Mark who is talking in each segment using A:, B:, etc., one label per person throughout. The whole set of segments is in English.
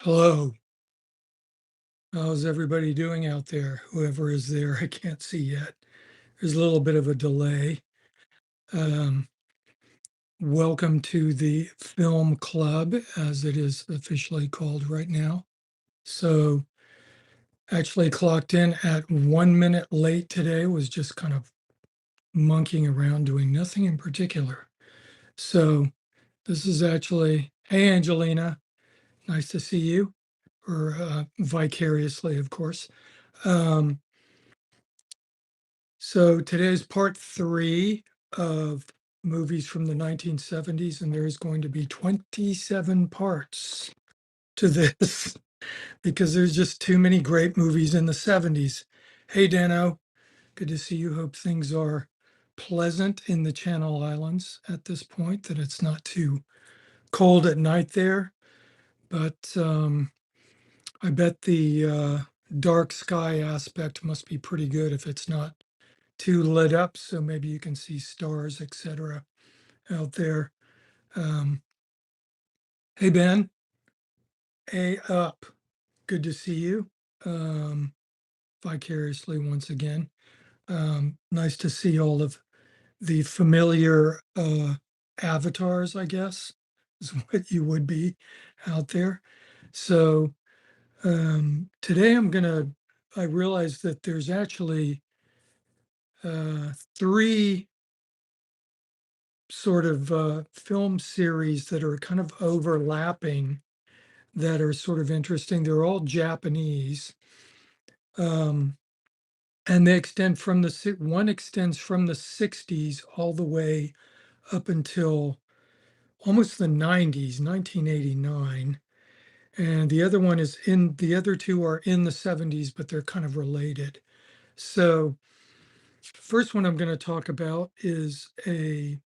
A: Hello. How's everybody doing out there? Whoever is there, I can't see yet. There's a little bit of a delay. Um, Welcome to the film club, as it is officially called right now. So, actually clocked in at 1 minute late today, was just kind of monkeying around doing nothing in particular. So, this is actually, hey, Angelina, nice to see you, or vicariously, of course. Um, So today's part three of movies from the 1970s, and there's going to be 27 parts to this because there's just too many great movies in the 70s. Hey, Dano, good to see you. Hope things are pleasant in the Channel Islands at this point, that it's not too cold at night there. But I bet the dark sky aspect must be pretty good if it's not too lit up, so maybe you can see stars, etc. out there. Um, hey Ben, A up. Good to see you. Um, Vicariously once again. Nice to see all of the familiar avatars, I guess, is what you would be out there. So today I realized that there's actually three sort of film series that are kind of overlapping that are sort of interesting. They're all Japanese. Um, and they extend from one extends from the 60s all the way up until almost the 90s, 1989. And the other two are in the 70s, but they're kind of related. So, first one I'm going to talk about is a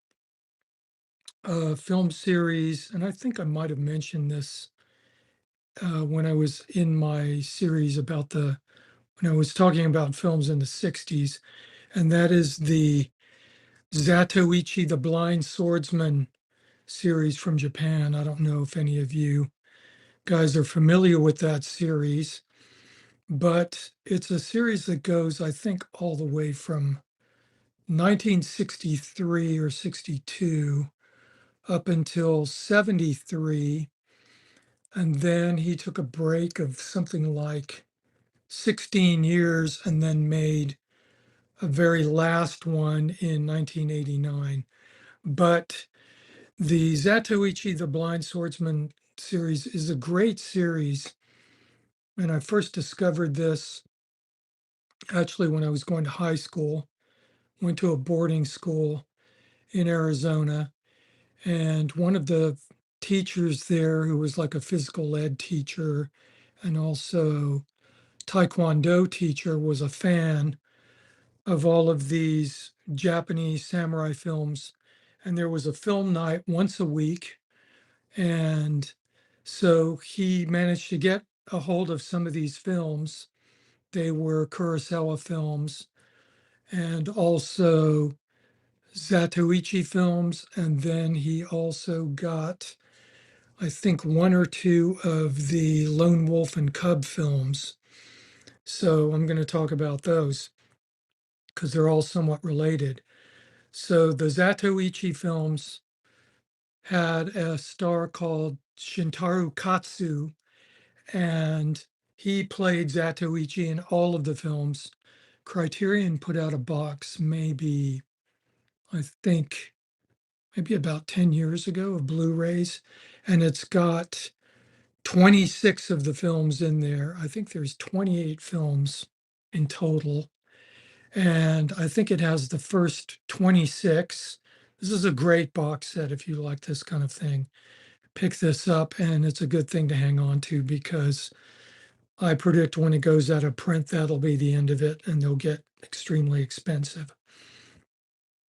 A: film series, and I think I might have mentioned this when I was in my series when I was talking about films in the 60s, and that is the Zatoichi, the Blind Swordsman series from Japan. I don't know if any of you guys are familiar with that series, but it's a series that goes, I think, all the way from 1963 or 62 up until 73. And then he took a break of something like 16 years and then made a very last one in 1989. But the Zatoichi, the Blind Swordsman series is a great series. And I first discovered this actually when I was going to high school, went to a boarding school in Arizona. And one of the teachers there, who was like a physical ed teacher and also Taekwondo teacher, was a fan of all of these Japanese samurai films. And there was a film night once a week. And so he managed to get a hold of some of these films. They were Kurosawa films and also Zatoichi films. And then he also got, I think, one or two of the Lone Wolf and Cub films. So I'm going to talk about those because they're all somewhat related. So the Zatoichi films had a star called Shintaro Katsu, and he played Zatoichi in all of the films. Criterion put out a box I think, maybe about 10 years ago of Blu-rays, and it's got 26 of the films in there. I think there's 28 films in total. And I think it has the first 26. This is a great box set if you like this kind of thing. Pick this up, and it's a good thing to hang on to because I predict when it goes out of print, that'll be the end of it, and they'll get extremely expensive.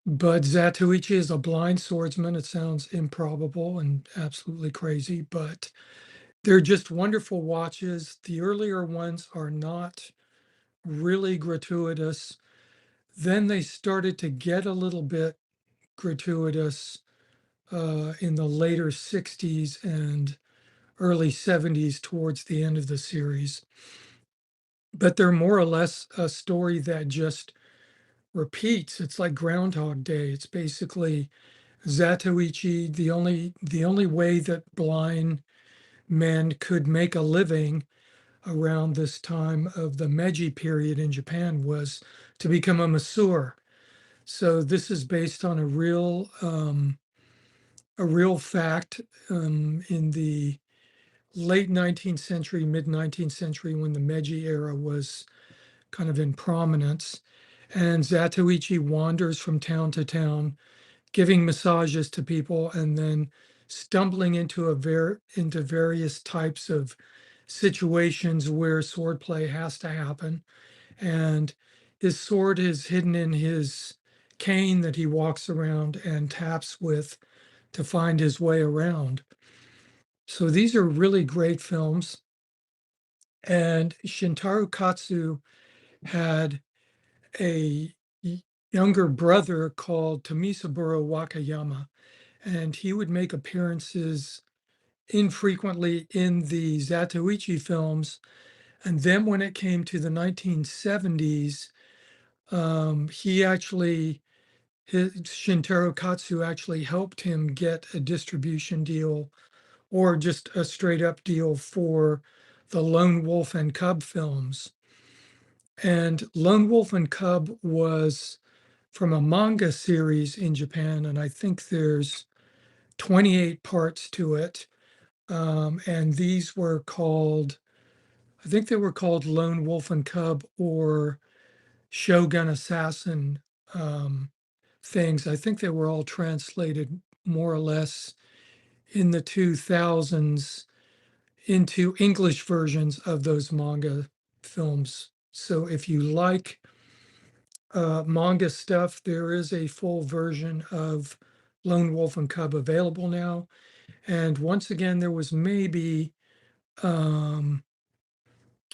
A: But Zatoichi is a blind swordsman. It sounds improbable and absolutely crazy, but they're just wonderful watches. The earlier ones are not really gratuitous. Then they started to get a little bit gratuitous in the later 60s and early 70s towards the end of the series. But they're more or less a story that just repeats. It's like Groundhog Day. It's basically Zatoichi. The only way that blind men could make a living around this time of the Meiji period in Japan was to become a masseur. So this is based on a real fact in the late 19th century, mid 19th century, when the Meiji era was kind of in prominence. And Zatoichi wanders from town to town, giving massages to people, and then stumbling into into various types of situations where swordplay has to happen. And his sword is hidden in his cane that he walks around and taps with to find his way around. So these are really great films. And Shintaro Katsu had a younger brother called Tomisaburo Wakayama, and he would make appearances infrequently in the Zatoichi films. And then when it came to the 1970s, he actually, Shintaro Katsu actually helped him get a distribution deal or just a straight up deal for the Lone Wolf and Cub films. And Lone Wolf and Cub was from a manga series in Japan, and I think there's 28 parts to it. And these were called, I think they were called Lone Wolf and Cub or Shogun Assassin things. I think they were all translated more or less in the 2000s into English versions of those manga films. So if you like manga stuff, there is a full version of Lone Wolf and Cub available now. And once again, there was maybe, um,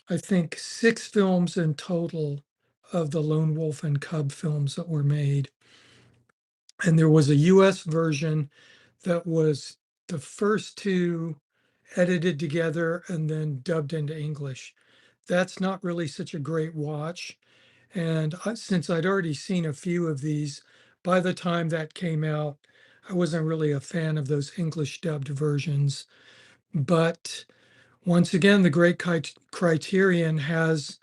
A: I think, 6 films in total of the Lone Wolf and Cub films that were made. And there was a US version that was the first 2 edited together and then dubbed into English. That's not really such a great watch. And since I'd already seen a few of these, by the time that came out, I wasn't really a fan of those English dubbed versions. But once again, the Great Criterion has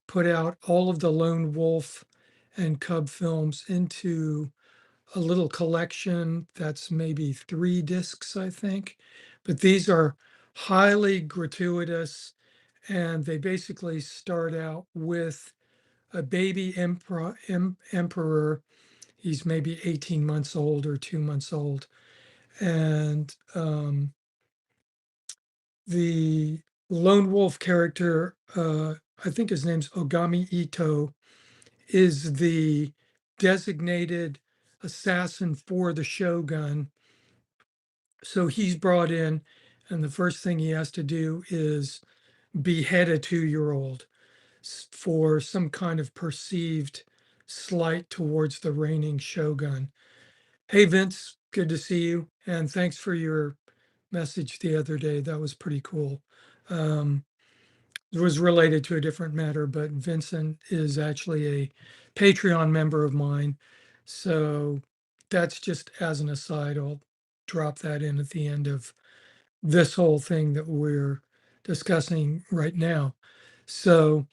A: put out all of the Lone Wolf and Cub films into a little collection that's maybe 3 discs, I think. But these are highly gratuitous, and they basically start out with a baby emperor. He's maybe 18 months old or 2 months old. And the lone wolf character, I think his name's Ogami Ito, is the designated assassin for the shogun. So he's brought in, and the first thing he has to do is behead a 2-year-old for some kind of perceived slight towards the reigning shogun. Hey, Vince, good to see you. And thanks for your message the other day. That was pretty cool. It was related to a different matter, but Vincent is actually a Patreon member of mine. So that's just as an aside. I'll drop that in at the end of this whole thing that we're discussing right now. So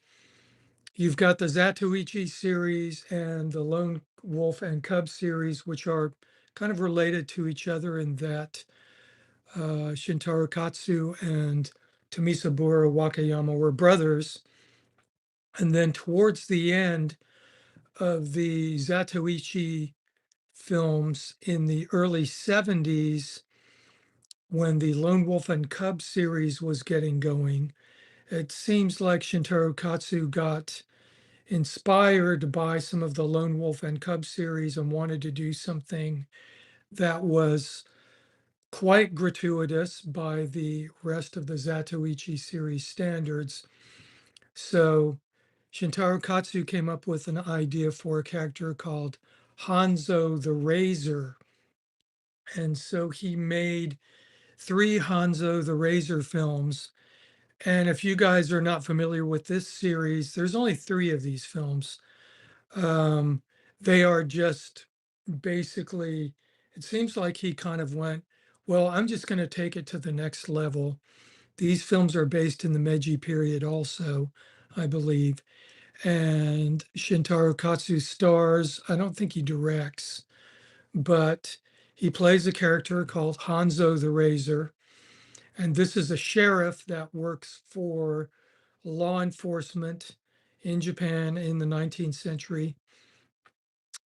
A: you've got the Zatoichi series and the Lone Wolf and Cub series, which are kind of related to each other in that Shintaro Katsu and Tomisaburo Wakayama were brothers. And then towards the end of the Zatoichi films in the early 70s, when the Lone Wolf and Cub series was getting going, it seems like Shintaro Katsu got inspired by some of the Lone Wolf and Cub series and wanted to do something that was quite gratuitous by the rest of the Zatoichi series standards. So Shintaro Katsu came up with an idea for a character called Hanzo the Razor. And so he made 3 Hanzo the Razor films. And if you guys are not familiar with this series, there's only 3 of these films. Um, they are just basically, it seems like he kind of went, well, I'm just going to take it to the next level. These films are based in the Meiji period also, I believe. And Shintaro Katsu stars, I don't think he directs, but he plays a character called Hanzo the Razor. And this is a sheriff that works for law enforcement in Japan in the 19th century.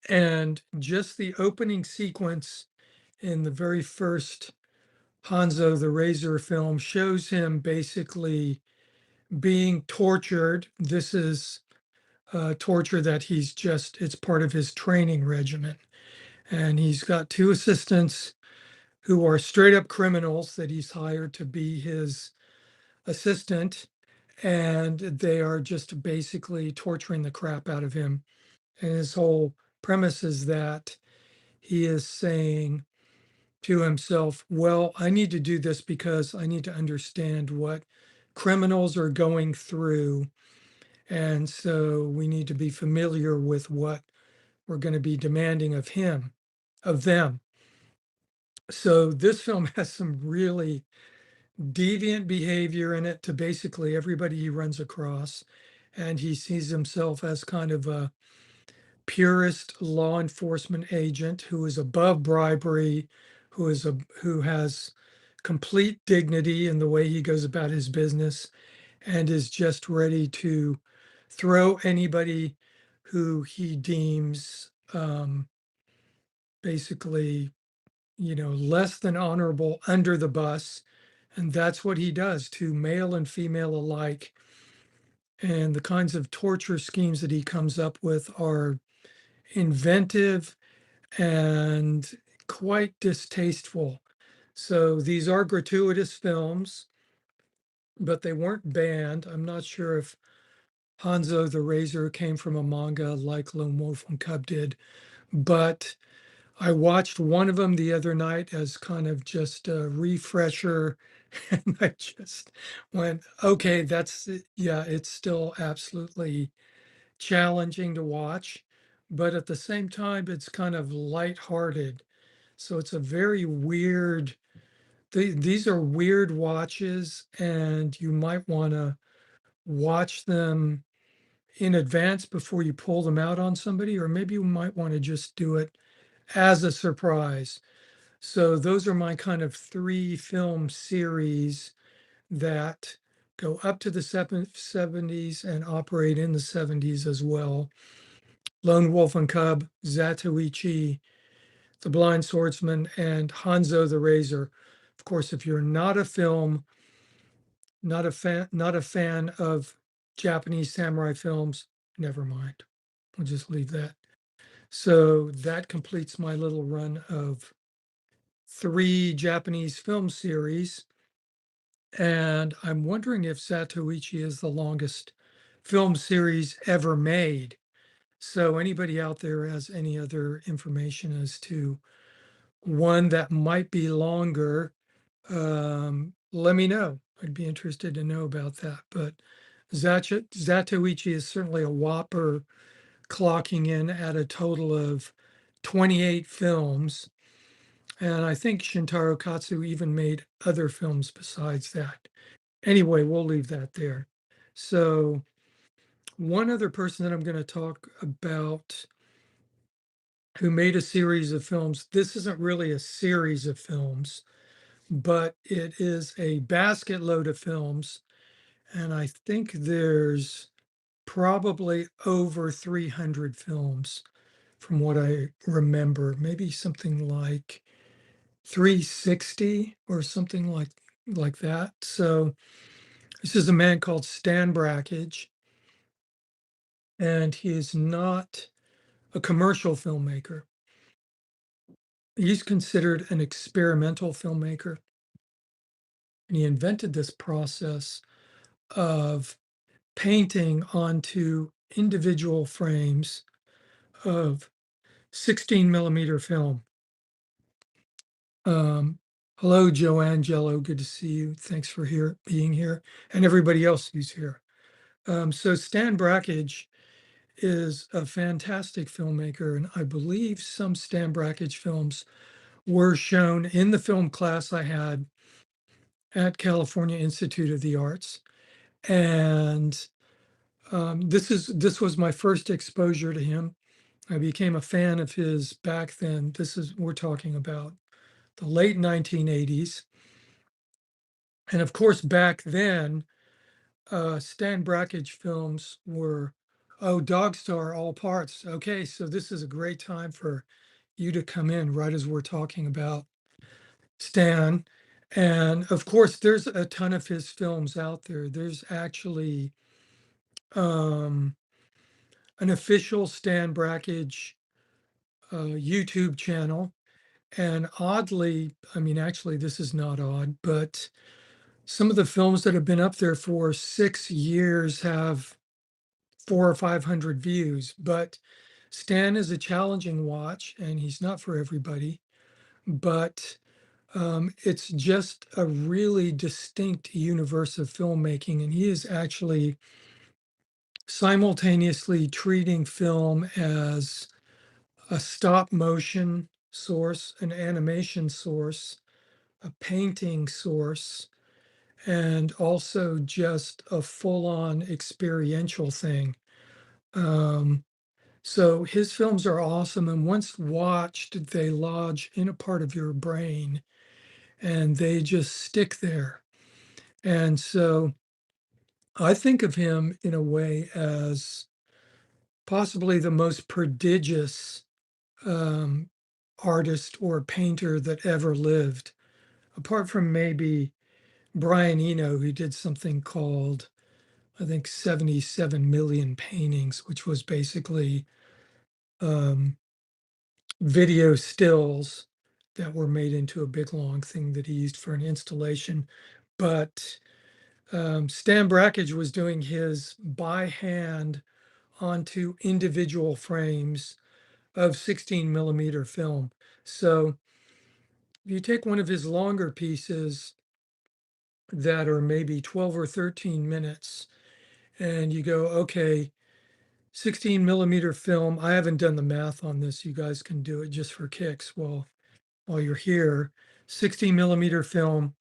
A: And just the opening sequence in the very first Hanzo the Razor film shows him basically being tortured. This is torture that it's part of his training regimen. And he's got 2 assistants who are straight up criminals that he's hired to be his assistant. And they are just basically torturing the crap out of him. And his whole premise is that he is saying to himself, well, I need to do this because I need to understand what criminals are going through. And so we need to be familiar with what we're going to be demanding of them. So this film has some really deviant behavior in it to basically everybody he runs across. And he sees himself as kind of a purist law enforcement agent who is above bribery, who has complete dignity in the way he goes about his business and is just ready to throw anybody who he deems basically, less than honorable under the bus. And that's what he does to male and female alike. And the kinds of torture schemes that he comes up with are inventive and quite distasteful. So these are gratuitous films, but they weren't banned. I'm not sure if Hanzo the Razor came from a manga like Lone Wolf and Cub did, but I watched one of them the other night as kind of just a refresher. And I just went, okay, yeah, it's still absolutely challenging to watch, but at the same time, it's kind of lighthearted. So it's a very weird, these are weird watches, and you might want to watch them in advance before you pull them out on somebody, or maybe you might want to just do it as a surprise. So those are my kind of 3 film series that go up to the 70s and operate in the 70s as well. Lone Wolf and Cub, Zatoichi, The Blind Swordsman, and Hanzo the Razor. Of course, if you're not a fan of Japanese samurai films, never mind. We'll just leave that. So that completes my little run of 3 Japanese film series. And I'm wondering if Zatoichi is the longest film series ever made. So anybody out there has any other information as to one that might be longer, let me know. I'd be interested to know about that. But Zatoichi is certainly a whopper, clocking in at a total of 28 films. And I think Shintaro Katsu even made other films besides that. Anyway, we'll leave that there. So one other person that I'm going to talk about who made a series of films. This isn't really a series of films, but it is a basket load of films. And I think there's probably over 300 films from what I remember, maybe something like 360 or something like that. So this is a man called Stan Brakhage, and he is not a commercial filmmaker. He's considered an experimental filmmaker, and he invented this process of painting onto individual frames of 16 millimeter film. Hello, Joe Angelo. Good to see you. Thanks for being here, and everybody else who's here. So Stan Brakhage is a fantastic filmmaker, and I believe some Stan Brakhage films were shown in the film class I had at California Institute of the Arts. And this was my first exposure to him. I became a fan of his back then. We're talking about the late 1980s. And of course, back then, Stan Brakhage films were, oh, Dog Star, all parts. Okay, so this is a great time for you to come in right as we're talking about Stan. And of course, there's a ton of his films out there. There's actually um, an official Stan Brakhage YouTube channel. And oddly, I mean, actually, this is not odd, but some of the films that have been up there for 6 years have 400 or 500 views. But Stan is a challenging watch, and he's not for everybody. But it's just a really distinct universe of filmmaking, and he is actually simultaneously treating film as a stop motion source, an animation source, a painting source, and also just a full-on experiential thing. So his films are awesome, and once watched, they lodge in a part of your brain and they just stick there. And so I think of him in a way as possibly the most prodigious um, artist or painter that ever lived, apart from maybe Brian Eno, who did something called, I think, 77 million paintings, which was basically um, video stills that were made into a big long thing that he used for an installation. But Stan Brakhage was doing his by hand onto individual frames of 16 millimeter film. So if you take one of his longer pieces that are maybe 12 or 13 minutes and you go, okay, 16 millimeter film, I haven't done the math on this. You guys can do it just for kicks. Well, while you're here, 16 millimeter film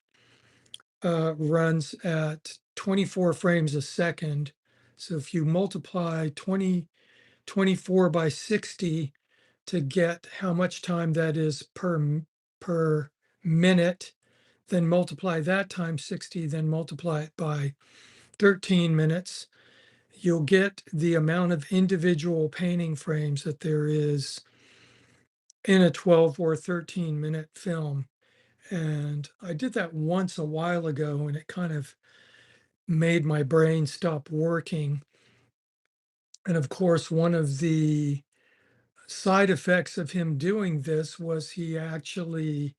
A: runs at 24 frames a second. So if you multiply 24 by 60 to get how much time that is per minute, then multiply that times 60, then multiply it by 13 minutes, you'll get the amount of individual painting frames that there is in a 12 or 13 minute film. And I did that once a while ago, and it kind of made my brain stop working. And of course, one of the side effects of him doing this was he actually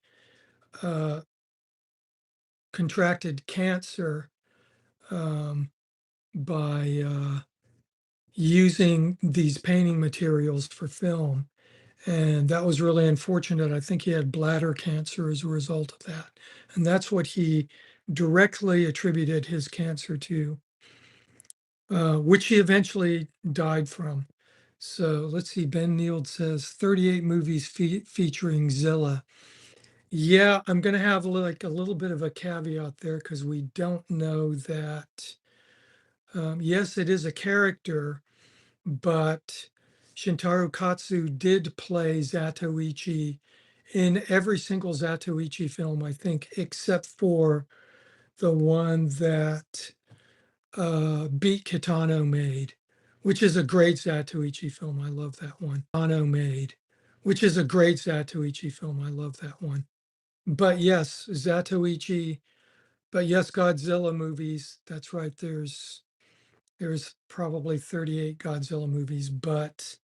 A: uh, contracted cancer um, by using these painting materials for film. And that was really unfortunate. I think he had bladder cancer as a result of that. And that's what he directly attributed his cancer to, which he eventually died from. So let's see, Ben Neild says 38 movies featuring Zilla. Yeah, I'm going to have like a little bit of a caveat there because we don't know that. Yes, it is a character, but Shintaro Katsu did play Zatoichi in every single Zatoichi film, I think, except for the one that Beat Kitano made, which is a great Zatoichi film. I love that one. Kitano made, which is a great Zatoichi film. I love that one. But yes, Zatoichi, but yes, Godzilla movies. That's right. There's probably 38 Godzilla movies, but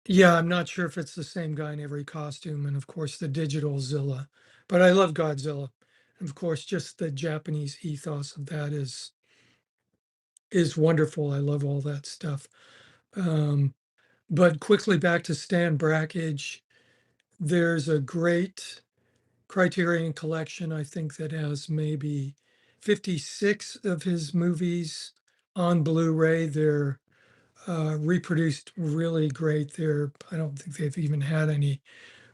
A: yeah, I'm not sure if it's the same guy in every costume, and of course the digital Zilla. But I love Godzilla. And of course, just the Japanese ethos of that is wonderful. I love all that stuff. Um, but quickly back to Stan Brakhage. There's a great Criterion Collection, I think that has maybe 56 of his movies on Blu-ray. They're reproduced really great. I don't think they've even had any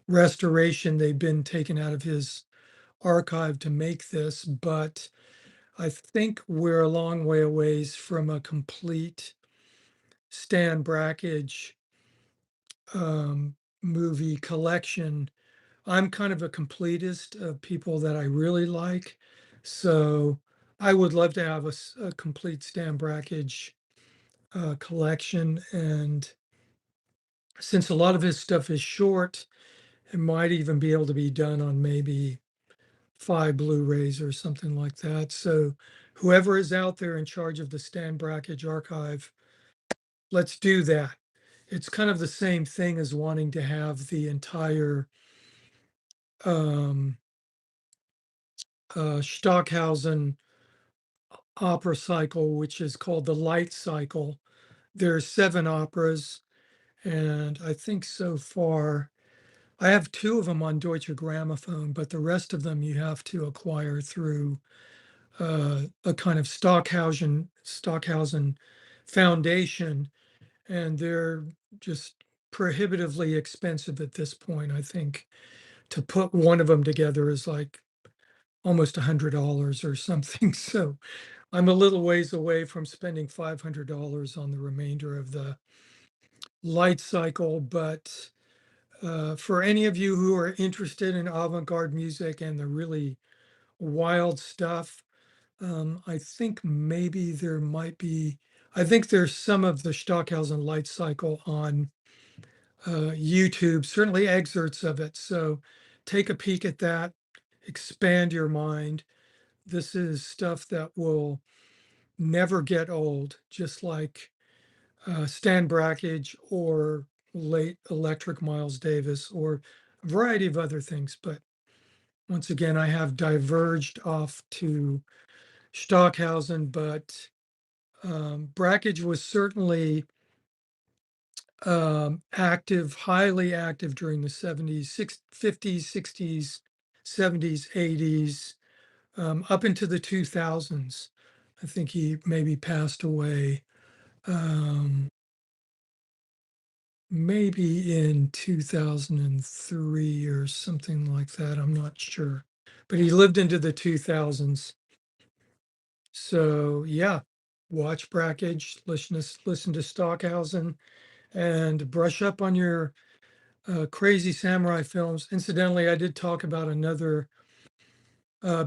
A: restoration. They've been taken out of his archive to make this, but I think we're a long way away from a complete Stan Brakhage movie collection. I'm kind of a completist of people that I really like. So I would love to have a complete Stan Brakhage collection. And since a lot of his stuff is short, it might even be able to be done on maybe 5 Blu-rays or something like that. So whoever is out there in charge of the Stan Brakhage archive, let's do that. It's kind of the same thing as wanting to have the entire um, Stockhausen opera cycle, which is called the Light Cycle. There are 7 operas, and I think so far I have 2 of them on Deutsche Grammophon, but the rest of them you have to acquire through a kind of Stockhausen foundation, and they're just prohibitively expensive at this point. I think to put one of them together is like almost $100 or something. So I'm a little ways away from spending $500 on the remainder of the light cycle. But for any of you who are interested in avant-garde music and the really wild stuff, I think maybe there might be, I think there's some of the Stockhausen light cycle on YouTube, certainly excerpts of it. So take a peek at that, expand your mind. This is stuff that will never get old, just like Stan Brakhage or late Electric Miles Davis or a variety of other things. But once again, I have diverged off to Stockhausen, but Brakhage was certainly active, highly active during the 70s, 50s, 60s, 70s, 80s, up into the 2000s. I think he maybe passed away maybe in 2003 or something like that. I'm not sure. But he lived into the 2000s. So, yeah, watch Brakhage, listen to Stockhausen, and brush up on your crazy samurai films. Incidentally, I did talk about another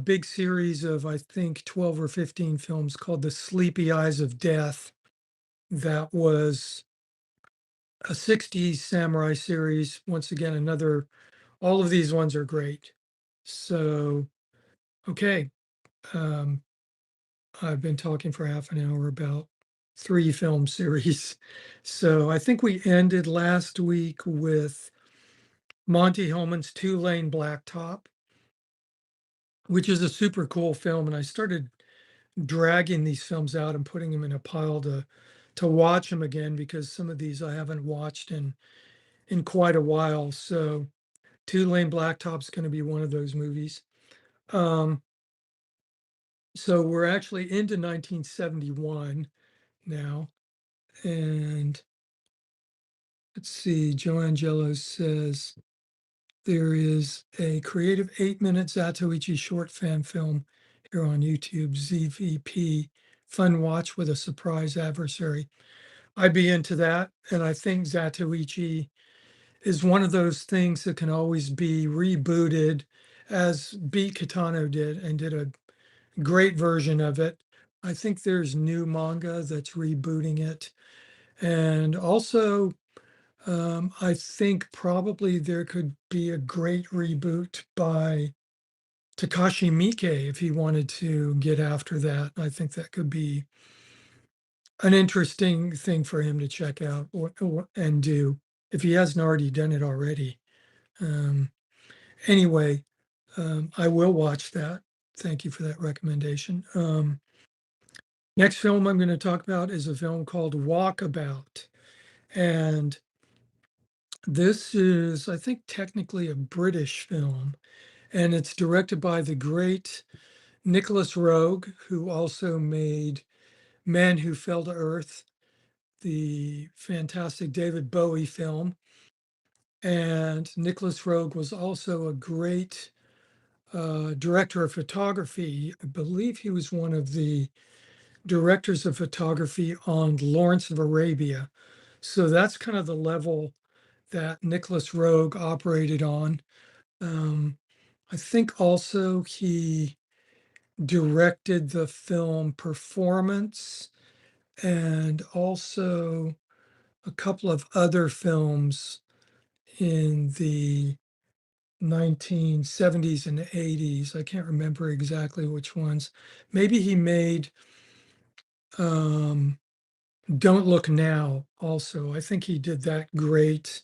A: big series of, I think, 12 or 15 films called The Sleepy Eyes of Death. That was a 60s samurai series. Once again, all of these ones are great. So, okay. Um, I've been talking for half an hour about 3 film series. So I think we ended last week with Monty Hellman's Two Lane Blacktop, which is a super cool film. And I started dragging these films out and putting them in a pile to watch them again, because some of these I haven't watched in quite a while. So Two Lane Blacktop is going to be one of those movies. Um, so we're actually into 1971 now. And let's see, Joe Angelo says there is a creative 8-minute Zatoichi short fan film here on YouTube, ZVP, fun watch with a surprise adversary. I'd be into that. And I think Zatoichi is one of those things that can always be rebooted, as Beat Kitano did, and did a great version of it. I think there's new manga that's rebooting it. And also, I think probably there could be a great reboot by Takashi Miike if he wanted to get after that. I think that could be an interesting thing for him to check out and do if he hasn't already done it already. Um, anyway, I will watch that. Thank you for that recommendation. Next film I'm going to talk about is a film called Walkabout. And this is, I think, technically a British film. and it's directed by the great Nicolas Roeg, who also made Men Who Fell to Earth, the fantastic David Bowie film. And Nicolas Roeg was also a great director of photography. I believe he was one of the directors of photography on Lawrence of Arabia. So that's kind of the level that Nicolas Roeg operated on. Um, I think also he directed the film Performance and also a couple of other films in the 1970s and 80s. I can't remember exactly which ones. Maybe he made um, Don't Look Now also. I think he did that great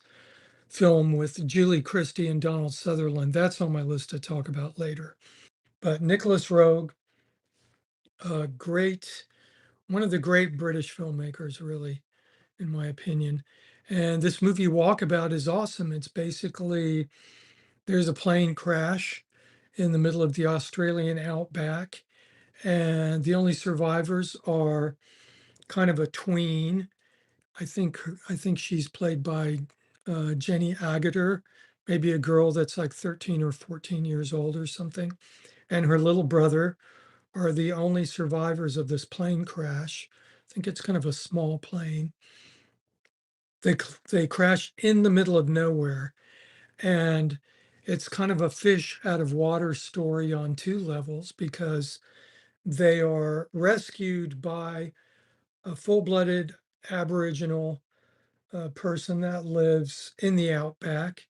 A: film with Julie Christie and Donald Sutherland. That's on my list to talk about later. But Nicolas Roeg, great, one of the great British filmmakers, really, in my opinion. And this movie Walkabout is awesome. It's basically there's a plane crash in the middle of the Australian outback, and the only survivors are kind of a tween. I think she's played by Jenny Agutter, maybe a girl that's like 13 or 14 years old or something, and her little brother are the only survivors of this plane crash. I think it's kind of a small plane. They crash in the middle of nowhere, and it's kind of a fish out of water story on two levels because they are rescued by a full-blooded Aboriginal person that lives in the outback,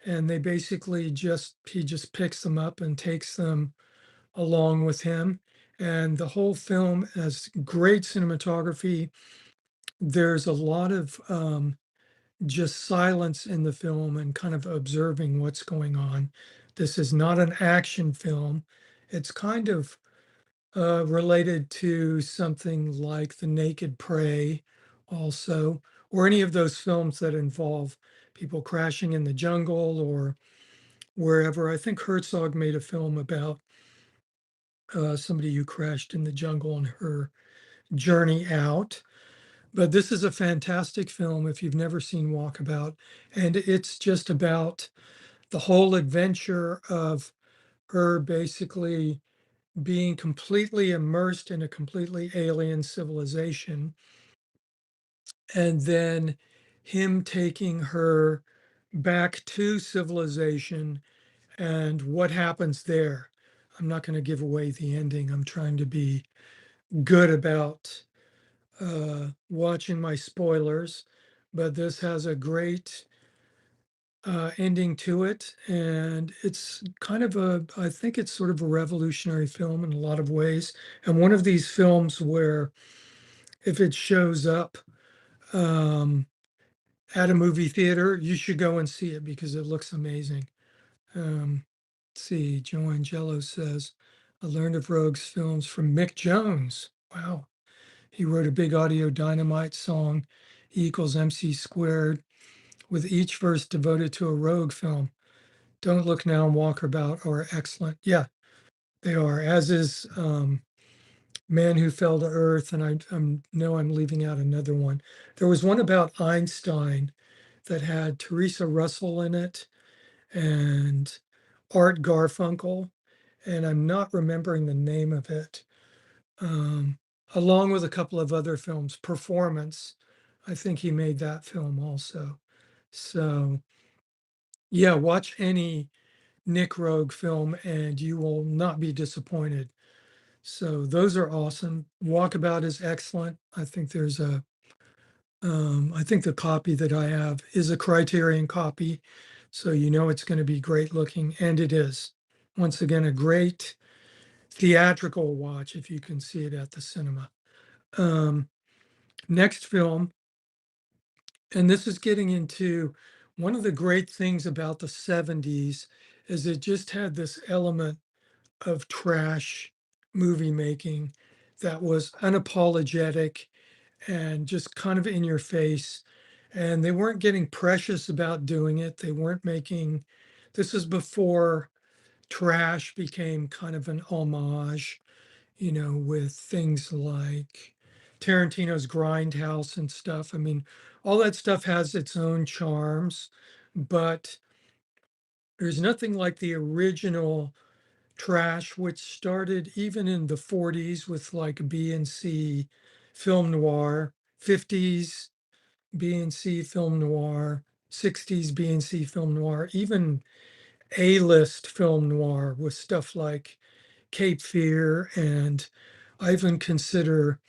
A: and they basically he just picks them up and takes them along with him. And the whole film has great cinematography. There's a lot of just silence in the film and kind of observing what's going on. This is not an action film. It's kind of related to something like The Naked Prey, also, or any of those films that involve people crashing in the jungle or wherever. I think Herzog made a film about somebody who crashed in the jungle and her journey out. But this is a fantastic film if you've never seen Walkabout. And it's just about the whole adventure of her basically being completely immersed in a completely alien civilization. And then him taking her back to civilization and what happens there. I'm not going to give away the ending. I'm trying to be good about watching my spoilers, but this has a great ending to it. And it's kind of I think it's sort of a revolutionary film in a lot of ways. And one of these films where if it shows up um, at a movie theater, you should go and see it because it looks amazing. Let's see, Joe Angelo says, I learned of Rogue's films from Mick Jones. Wow. He wrote a big Audio Dynamite song, E equals MC squared, with each verse devoted to a Rogue film. Don't Look Now and Walkabout are excellent. Yeah, they are, as is Man Who Fell to Earth. And I know I'm leaving out another one. There was one about Einstein that had Teresa Russell in it and Art Garfunkel. And I'm not remembering the name of it. Um, Along with a couple of other films, Performance. I think he made that film also. So, yeah, watch any Nick Rogue film and you will not be disappointed. So, those are awesome. Walkabout is excellent. I think the copy that I have is a Criterion copy. So, you know it's going to be great looking, and it is. Once again, a great theatrical watch if you can see it at the cinema. Um, Next film, and this is getting into one of the great things about the 70s is it just had this element of trash movie making that was unapologetic and just kind of in your face. And they weren't getting precious about doing it. They weren't making, this is before trash became kind of an homage, with things like Tarantino's Grindhouse and stuff. I mean, all that stuff has its own charms, but there's nothing like the original trash, which started even in the 40s with like B and C film noir, 50s B and C film noir, 60s B and C film noir, even A-list film noir with stuff like Cape Fear, and I even consider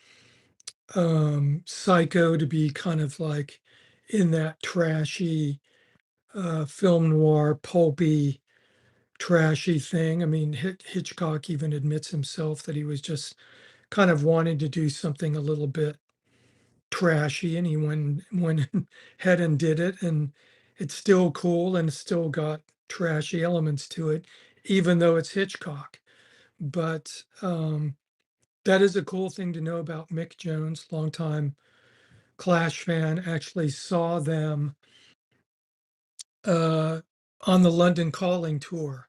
A: Psycho to be kind of like in that trashy film noir, pulpy, trashy thing. I mean, Hitchcock even admits himself that he was just kind of wanting to do something a little bit trashy, and he went ahead and did it, and it's still cool and it's still got trashy elements to it, even though it's Hitchcock. But that is a cool thing to know about Mick Jones, longtime Clash fan. Actually saw them uh, on the London Calling tour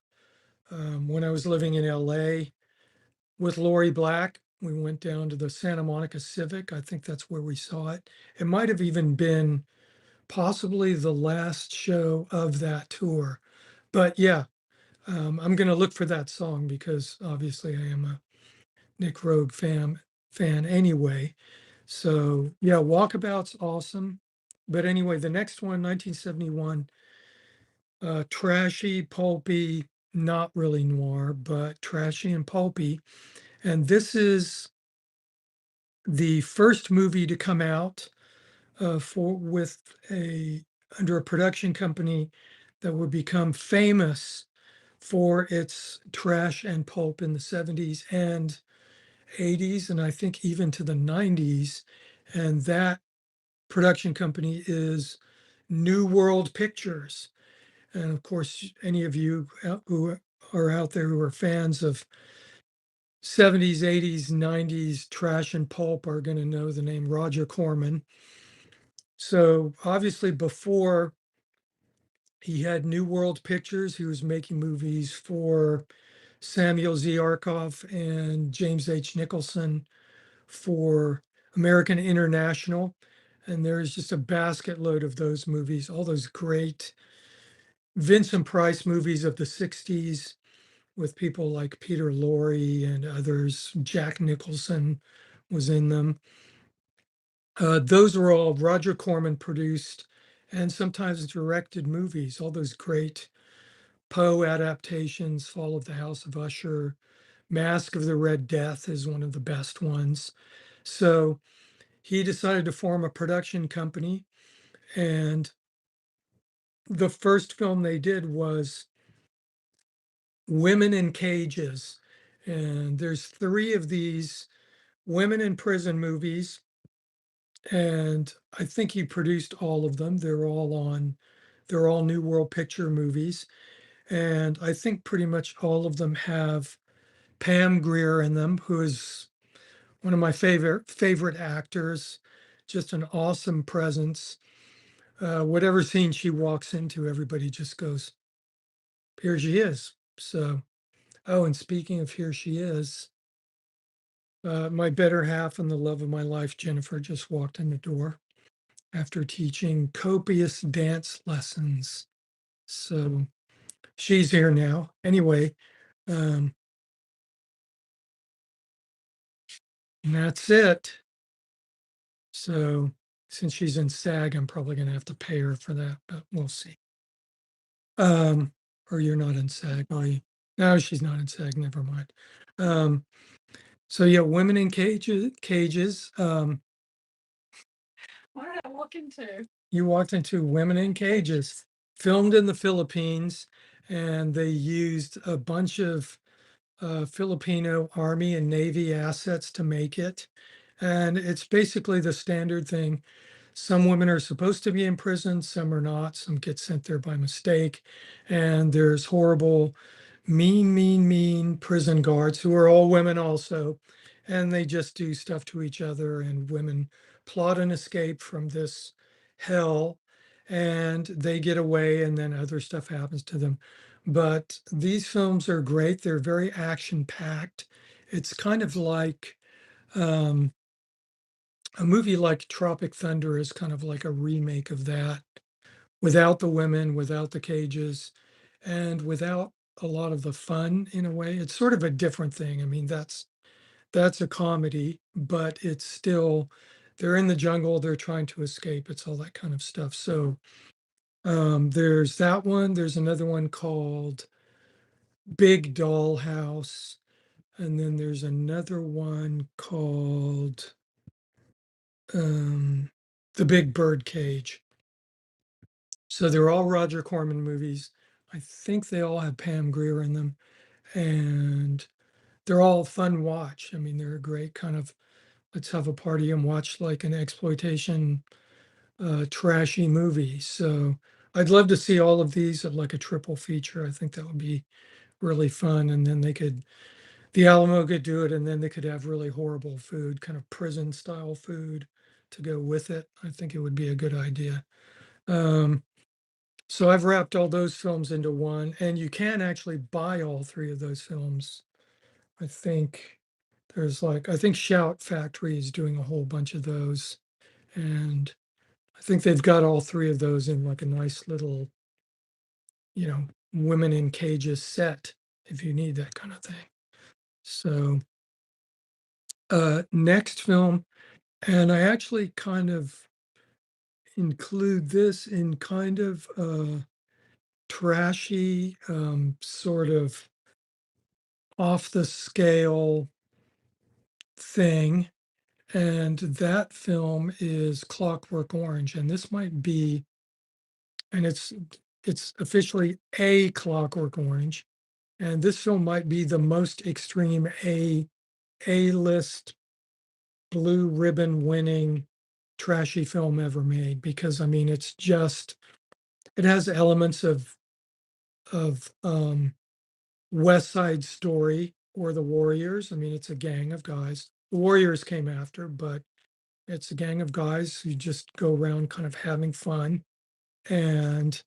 A: when I was living in LA with Lori Black. We went down to the Santa Monica Civic. I think that's where we saw it. It might have even been possibly the last show of that tour. But yeah, I'm going to look for that song because obviously I am a Nick Roeg fan anyway. So yeah, Walkabout's awesome. But anyway, the next one, 1971, trashy, pulpy, not really noir, but trashy and pulpy. And this is the first movie to come out for with a under a production company that would become famous for its trash and pulp in the 70s and 80s, and I think even to the 90s. And that production company is New World Pictures. And of course, any of you who are out there who are fans of 70s, 80s, 90s trash and pulp are going to know the name Roger Corman. So obviously, before he had New World Pictures, he was making movies for Samuel Z. Arkoff and James H. Nicholson for American International. And there's just a basket load of those movies, all those great Vincent Price movies of the 60s with people like Peter Lorre and others. Jack Nicholson was in them. Those were all Roger Corman produced and sometimes directed movies, all those great Poe adaptations, Fall of the House of Usher, Mask of the Red Death is one of the best ones. So he decided to form a production company, and the first film they did was Women in Cages. And there's three of these women in prison movies, and I think he produced all of them. They're all New World Picture movies. And I think pretty much all of them have Pam Grier in them, who is one of my favorite actors, just an awesome presence. Whatever scene she walks into, everybody just goes, "Here she is." So, oh, and speaking of here she is, my better half and the love of my life, Jennifer, just walked in the door after teaching copious dance lessons. So she's here now. Anyway, um, and that's it. So since she's in SAG, I'm probably going to have to pay her for that, but we'll see. Um, or you're not in SAG, are you? No, she's not in SAG. Never mind. Um, so yeah, women in cages. What did I walk into? You walked into Women in Cages, filmed in the Philippines, and they used a bunch of Filipino Army and Navy assets to make it. And it's basically the standard thing. Some women are supposed to be in prison, some are not, some get sent there by mistake. And there's horrible, mean prison guards who are all women also. And they just do stuff to each other, and women plot an escape from this hell, and they get away, and then other stuff happens to them. But these films are great. They're very action-packed. It's kind of like, um, a movie like Tropic Thunder is kind of like a remake of that, without the women, without the cages, and without a lot of the fun in a way. It's sort of a different thing. I mean, that's a comedy, but it's still they're in the jungle, they're trying to escape. It's all that kind of stuff. So there's that one. There's another one called Big Doll House, and then there's another one called um, The Big Bird Cage. So they're all Roger Corman movies. I think they all have Pam Grier in them, and they're all fun watch. I mean, they're a great kind of let's have a party and watch like an exploitation trashy movie. So I'd love to see all of these at like a triple feature. I think that would be really fun. And then the Alamo could do it, and then they could have really horrible food, kind of prison style food to go with it. I think it would be a good idea. Um, so I've wrapped all those films into one, and you can actually buy all three of those films. I think I think Shout Factory is doing a whole bunch of those. And I think they've got all three of those in like a nice little, you know, women in cages set if you need that kind of thing. So next film, and I actually kind of include this in kind of a trashy, sort of off the scale thing. And that film is Clockwork Orange. And this might be, and it's officially a Clockwork Orange. And this film might be the most extreme A-list blue ribbon winning trashy film ever made, because I mean it's just it has elements of West Side Story or The Warriors. I mean, it's a gang of guys. The Warriors came after, but it's a gang of guys who just go around kind of having fun. And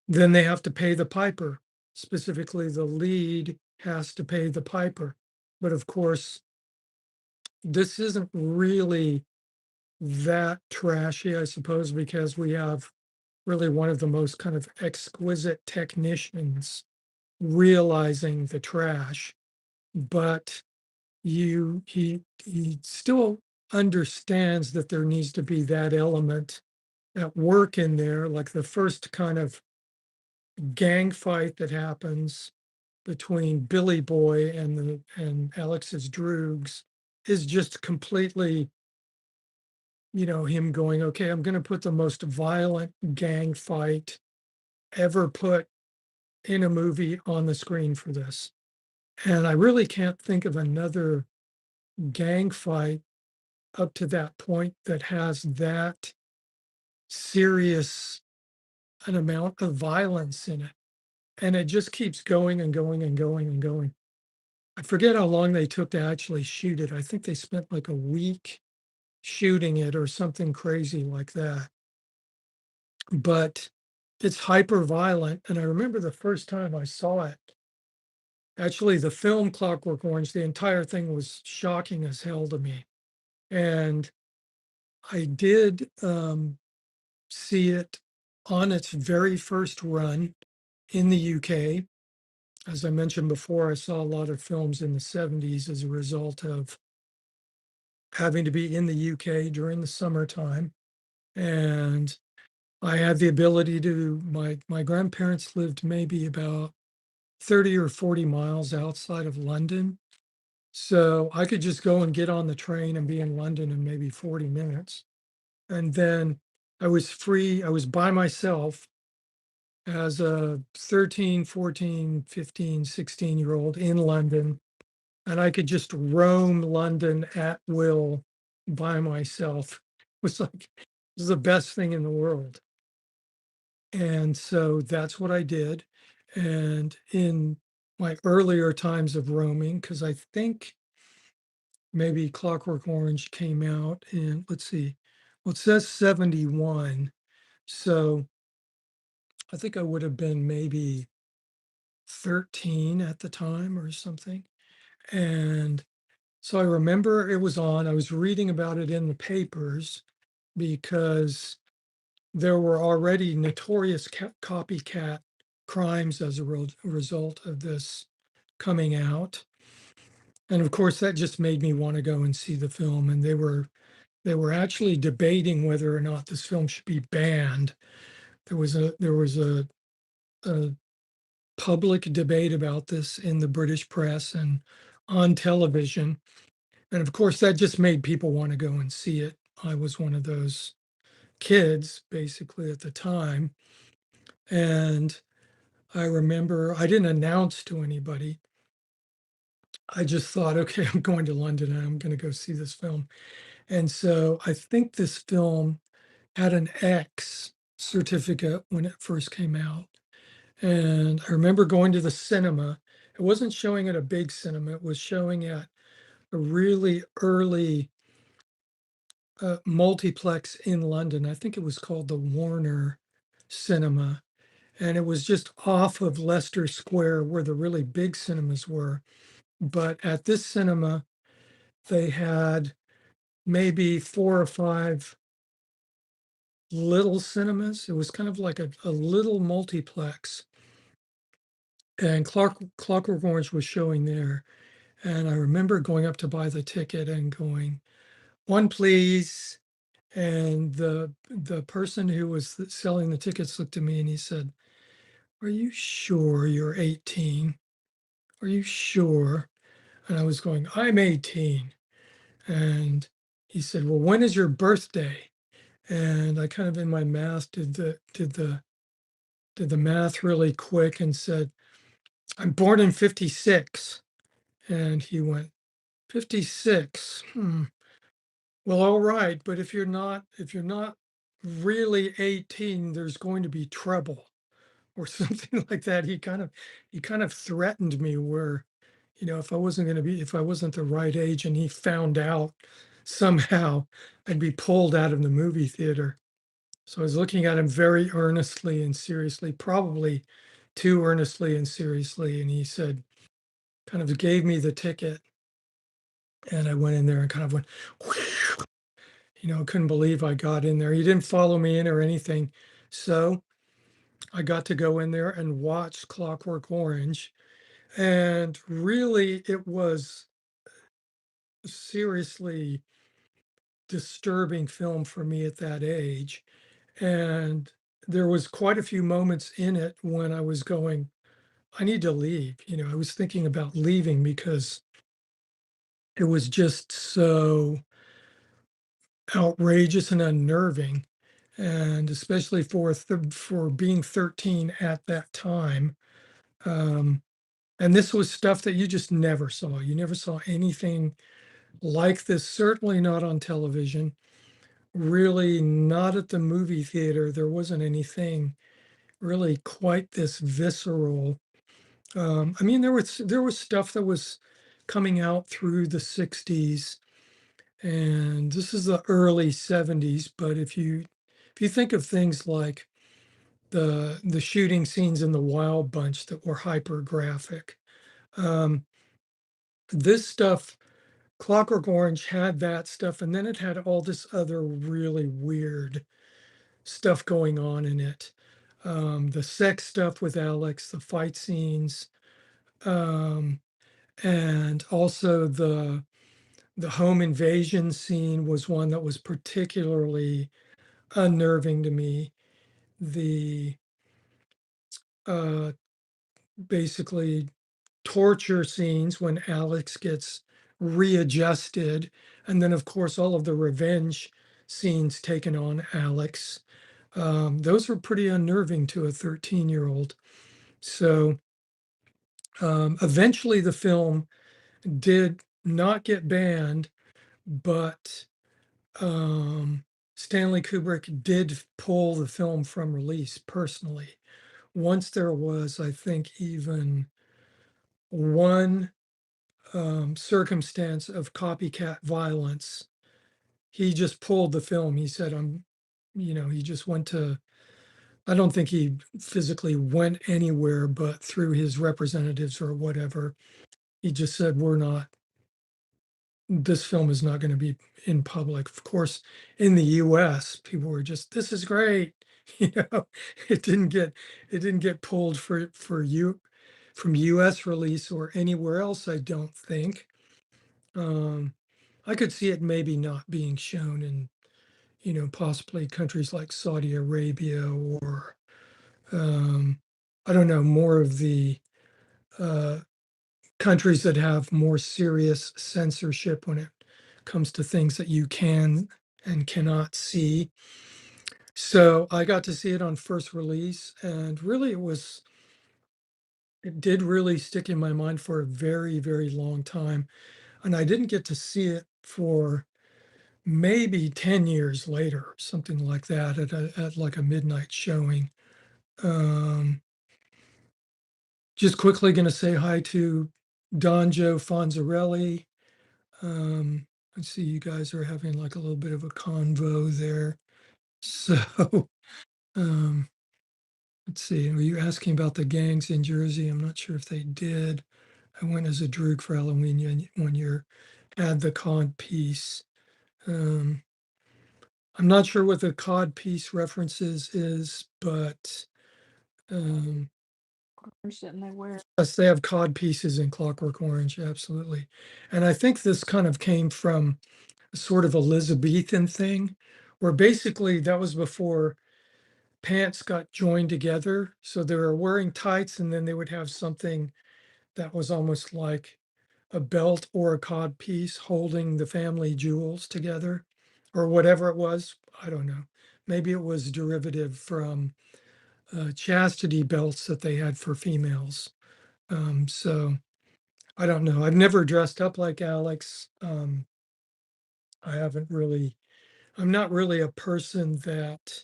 A: then they have to pay the piper. Specifically, the lead has to pay the piper. But of course, this isn't really that trashy, I suppose, because we have really one of the most kind of exquisite technicians realizing the trash. But he still understands that there needs to be that element at work in there, like the first kind of gang fight that happens between Billy Boy and Alex's Droogs is just completely, you know, him going, okay, I'm going to put the most violent gang fight ever put in a movie on the screen for this. And I really can't think of another gang fight up to that point that has that serious an amount of violence in it. And it just keeps going and going and going and going. I forget how long they took to actually shoot it. I think they spent like a week shooting it or something crazy like that. But it's hyper violent. And I remember the first time I saw it, actually, the film Clockwork Orange, the entire thing was shocking as hell to me. And I did see it on its very first run in the UK. As I mentioned before, I saw a lot of films in the 70s as a result of having to be in the UK during the summertime. And I had the ability to, my grandparents lived maybe about 30 or 40 miles outside of London. So I could just go and get on the train and be in London in maybe 40 minutes. And then I was free, I was by myself as a 13, 14, 15, 16-year-old in London. And I could just roam London at will by myself. It was like, it was the best thing in the world. And so that's what I did. And in my earlier times of roaming, because I think maybe Clockwork Orange came out in, let's see, well, it says 71. So I think I would have been maybe 13 at the time or something. And so I remember it was on. I was reading about it in the papers because there were already notorious copycat crimes as a result of this coming out. And of course, that just made me want to go and see the film. And they were actually debating whether or not this film should be banned. There was a public debate about this in the British press and on television. And of course, that just made people want to go and see it. I was one of those kids basically at the time. And I remember I didn't announce to anybody. I just thought, okay, I'm going to London and I'm going to go see this film. And so I think this film had an X certificate when it first came out. And I remember going to the cinema. It wasn't showing at a big cinema, it was showing at a really early multiplex in London. I think it was called the Warner Cinema. And it was just off of Leicester Square where the really big cinemas were. But at this cinema, they had maybe 4 or 5 little cinemas. It was kind of like a little multiplex. And Clockwork Orange was showing there. And I remember going up to buy the ticket and going, one, please. And the person who was selling the tickets looked at me and he said, are you sure you're 18? Are you sure? And I was going, I'm 18. And he said, well, when is your birthday? And I kind of in my math did the math really quick and said, I'm born in 56. And he went, 56. Well, all right, but if you're not really 18, there's going to be trouble or something like that. He kind of threatened me where, if I wasn't the right age and he found out somehow, I'd be pulled out of the movie theater. So I was looking at him very earnestly and seriously, probably too earnestly and seriously. And he said, kind of gave me the ticket. And I went in there and kind of went, couldn't believe I got in there. He didn't follow me in or anything. So I got to go in there and watch Clockwork Orange. And really, it was a seriously disturbing film for me at that age. And there was quite a few moments in it when I was going, I need to leave. I was thinking about leaving because it was just so outrageous and unnerving. And especially for being 13 at that time. Um, and this was stuff that you just never saw. You never saw anything like this, certainly not on television, really not at the movie theater. There wasn't anything really quite this visceral. I mean, there was stuff that was coming out through the 60s, and this is the early 70s. But if you think of things like the shooting scenes in the Wild Bunch that were hyper graphic, um, this stuff, Clockwork Orange had that stuff, and then it had all this other really weird stuff going on in it. The sex stuff with Alex, the fight scenes, um, and also the home invasion scene was one that was particularly unnerving to me. The uh, basically torture scenes when Alex gets readjusted, and then of course all of the revenge scenes taken on Alex. Those were pretty unnerving to a 13-year-old. So eventually the film did not get banned, but Stanley Kubrick did pull the film from release personally. Once there was, I think, even one circumstance of copycat violence, he just pulled the film. He said, he just went to I don't think he physically went anywhere, but through his representatives or whatever, he just said, we're not, this film is not going to be in public. Of course, in the US, people were just, this is great. You know, it didn't get pulled from US release or anywhere else, I don't think. Um, I could see it maybe not being shown in, possibly countries like Saudi Arabia or um, I don't know, more of the uh, countries that have more serious censorship when it comes to things that you can and cannot see. So I got to see it on first release, and really it did really stick in my mind for a very, very long time. And I didn't get to see it for maybe 10 years later, something like that, at like a midnight showing. Um, just quickly going to say hi to Don Joe Fonzarelli. I see you guys are having like a little bit of a convo there. So, um, let's see. Were you asking about the gangs in Jersey? I'm not sure if they did. I went as a droog for Halloween one year, had the cod piece. Um, I'm not sure what the cod piece references is, but um, yes, they have cod pieces in Clockwork Orange, absolutely. And I think this kind of came from a sort of Elizabethan thing, where basically that was before pants got joined together. So they were wearing tights, and then they would have something that was almost like a belt or a cod piece holding the family jewels together, or whatever it was. I don't know. Maybe it was derivative from chastity belts that they had for females. So I don't know. I've never dressed up like Alex. I haven't really, I'm not really a person that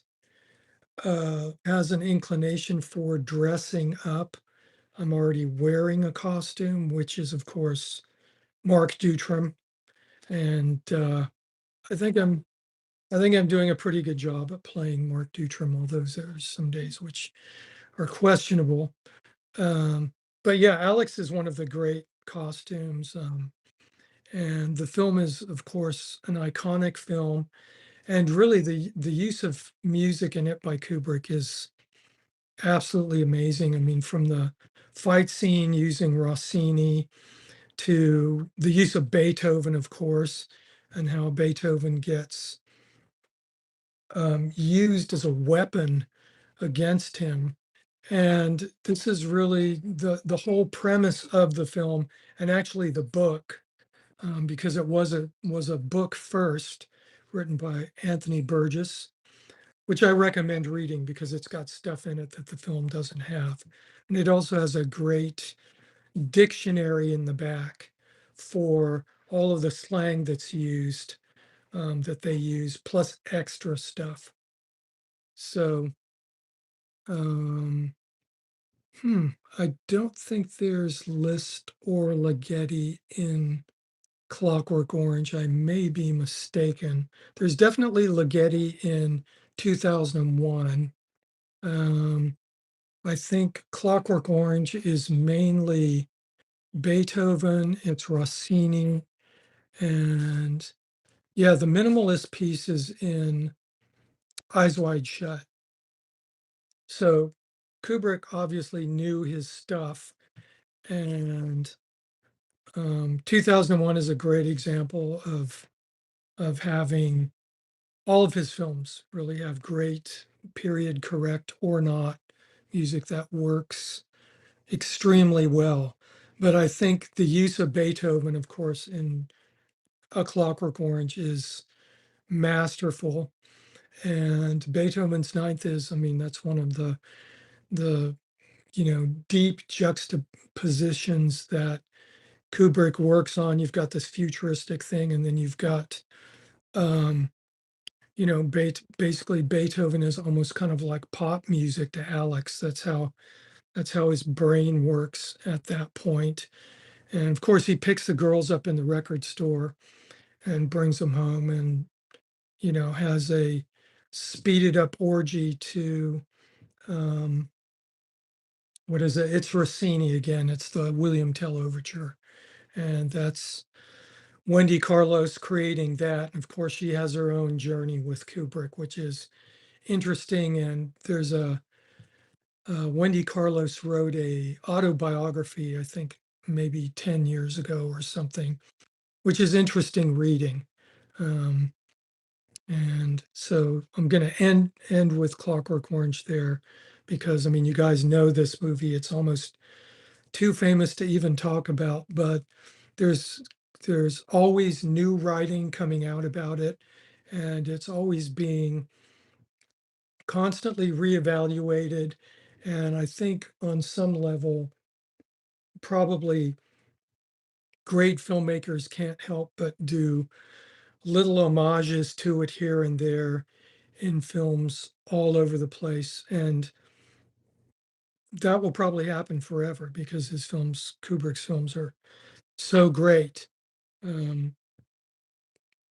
A: has an inclination for dressing up. I'm already wearing a costume, which is, of course, Mark Dutram. And I think I'm I think I'm doing a pretty good job at playing Mark Dutram, although there's some days which are questionable. Um, but yeah, Alex is one of the great costumes. And the film is, of course, an iconic film. And really the use of music in it by Kubrick is absolutely amazing. I mean, from the fight scene using Rossini to the use of Beethoven, of course, and how Beethoven gets used as a weapon against him. And this is really the whole premise of the film, and actually the book, because it was a book first, written by Anthony Burgess, which I recommend reading because it's got stuff in it that the film doesn't have. And it also has a great dictionary in the back for all of the slang that's used, that they use, plus extra stuff. So, um, I don't think there's Liszt or Ligeti in Clockwork Orange. I may be mistaken. There's definitely Ligeti in 2001. Um, I think Clockwork Orange is mainly Beethoven, it's Rossini, and yeah, the minimalist piece is in Eyes Wide Shut. So Kubrick obviously knew his stuff, and 2001 is a great example of having all of his films really have great period correct or not music that works extremely well. But I think the use of Beethoven, of course, in A Clockwork Orange is masterful. And Beethoven's Ninth is, I mean, that's one of the deep juxtapositions that Kubrick works on. You've got this futuristic thing, and then you've got um, basically Beethoven is almost kind of like pop music to Alex. That's how his brain works at that point. And of course, he picks the girls up in the record store and brings them home, and has a speeded up orgy to um, what is it? It's Rossini again. It's the William Tell Overture. And that's Wendy Carlos creating that. And of course, she has her own journey with Kubrick, which is interesting. And there's a Wendy Carlos wrote a autobiography, I think maybe 10 years ago or something, which is interesting reading. Um, and so I'm going to end with Clockwork Orange there, because I mean, you guys know this movie. It's almost too famous to even talk about, but there's there's always new writing coming out about it, and it's always being constantly reevaluated. And I think on some level, probably great filmmakers can't help but do little homages to it here and there in films all over the place. And that will probably happen forever because his films, Kubrick's films, are so great. Um,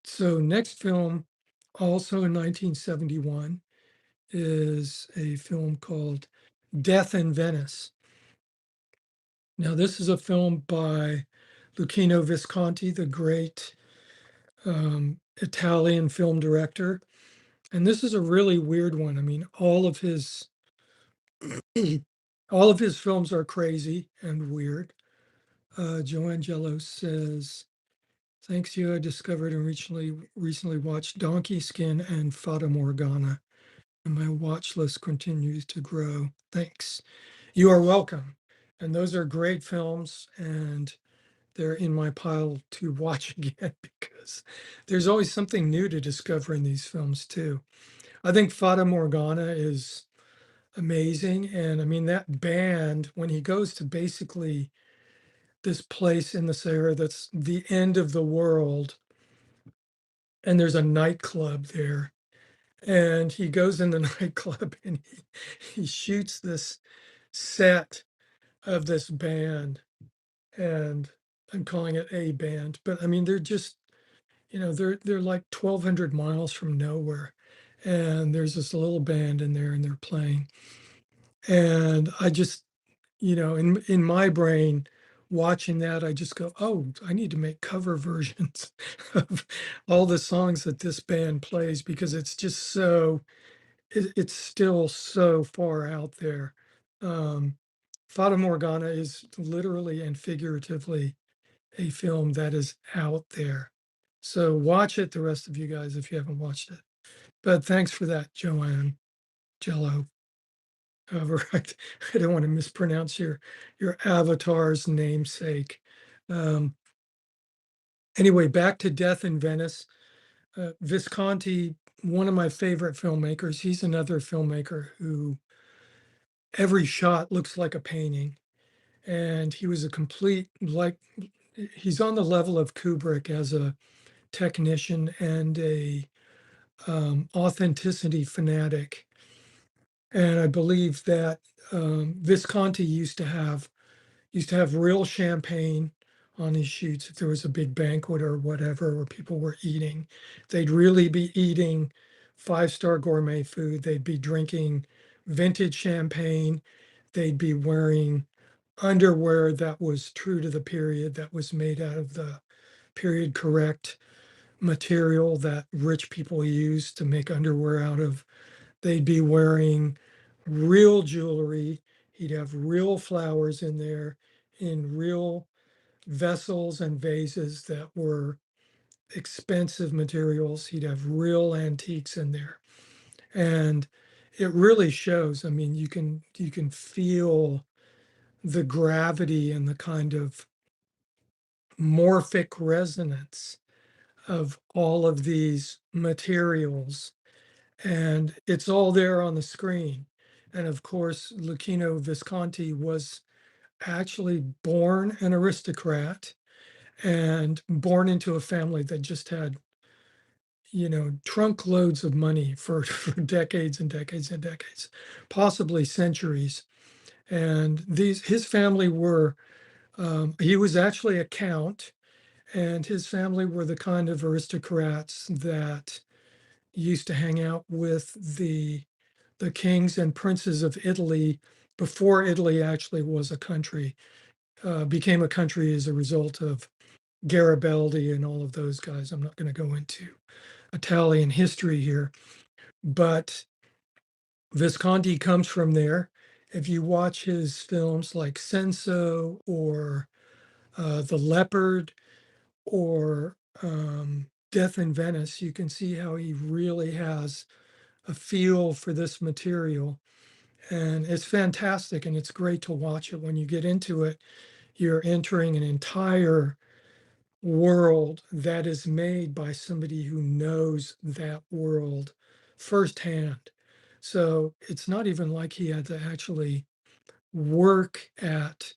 A: so next film, also in 1971, is a film called Death in Venice. Now, this is a film by Luchino Visconti, the great Italian film director. And this is a really weird one. I mean, all of his films are crazy and weird. Joanne Jello says, "Thanks to you, I discovered and recently watched Donkey Skin and Fata Morgana, and my watch list continues to grow. Thanks." You are welcome. And those are great films, and they're in my pile to watch again because there's always something new to discover in these films too. I think Fata Morgana is amazing. And I mean, that band, when he goes to basically this place in the Sahara that's the end of the world, and there's a nightclub there, and he goes in the nightclub and he shoots this set of this band. And I'm calling it a band, but I mean, they're just, they're like 1,200 miles from nowhere. And there's this little band in there and they're playing. And I just, in my brain, watching that, I just go, oh, I need to make cover versions of all the songs that this band plays because it's just it's still so far out there. Um, Fata Morgana is literally and figuratively a film that is out there. So watch it, the rest of you guys, if you haven't watched it. But thanks for that, Joanne Jello. However, I don't want to mispronounce your avatar's namesake. Um, anyway, back to Death in Venice. Visconti, one of my favorite filmmakers. He's another filmmaker who every shot looks like a painting, and he was a complete like he's on the level of Kubrick as a technician and a authenticity fanatic. And I believe that Visconti used to have real champagne on his shoots. If there was a big banquet or whatever where people were eating, they'd really be eating five-star gourmet food. They'd be drinking vintage champagne. They'd be wearing underwear that was true to the period, that was made out of the period correct material that rich people used to make underwear out of. They'd be wearing real jewelry. He'd have real flowers in there in real vessels and vases that were expensive materials. He'd have real antiques in there. And it really shows. I mean, you can feel the gravity and the kind of morphic resonance of all of these materials, and it's all there on the screen. And of course, Luchino Visconti was actually born an aristocrat and born into a family that just had, trunk loads of money for decades and decades and decades, possibly centuries. And his family were, he was actually a count, and his family were the kind of aristocrats that used to hang out with the the kings and princes of Italy before Italy actually was a country, became a country as a result of Garibaldi and all of those guys. I'm not going to go into Italian history here, but Visconti comes from there. If you watch his films like Senso or The Leopard or Death in Venice, you can see how he really has a feel for this material. And it's fantastic and it's great to watch it. When you get into it, you're entering an entire world that is made by somebody who knows that world firsthand. So it's not even like he had to actually work at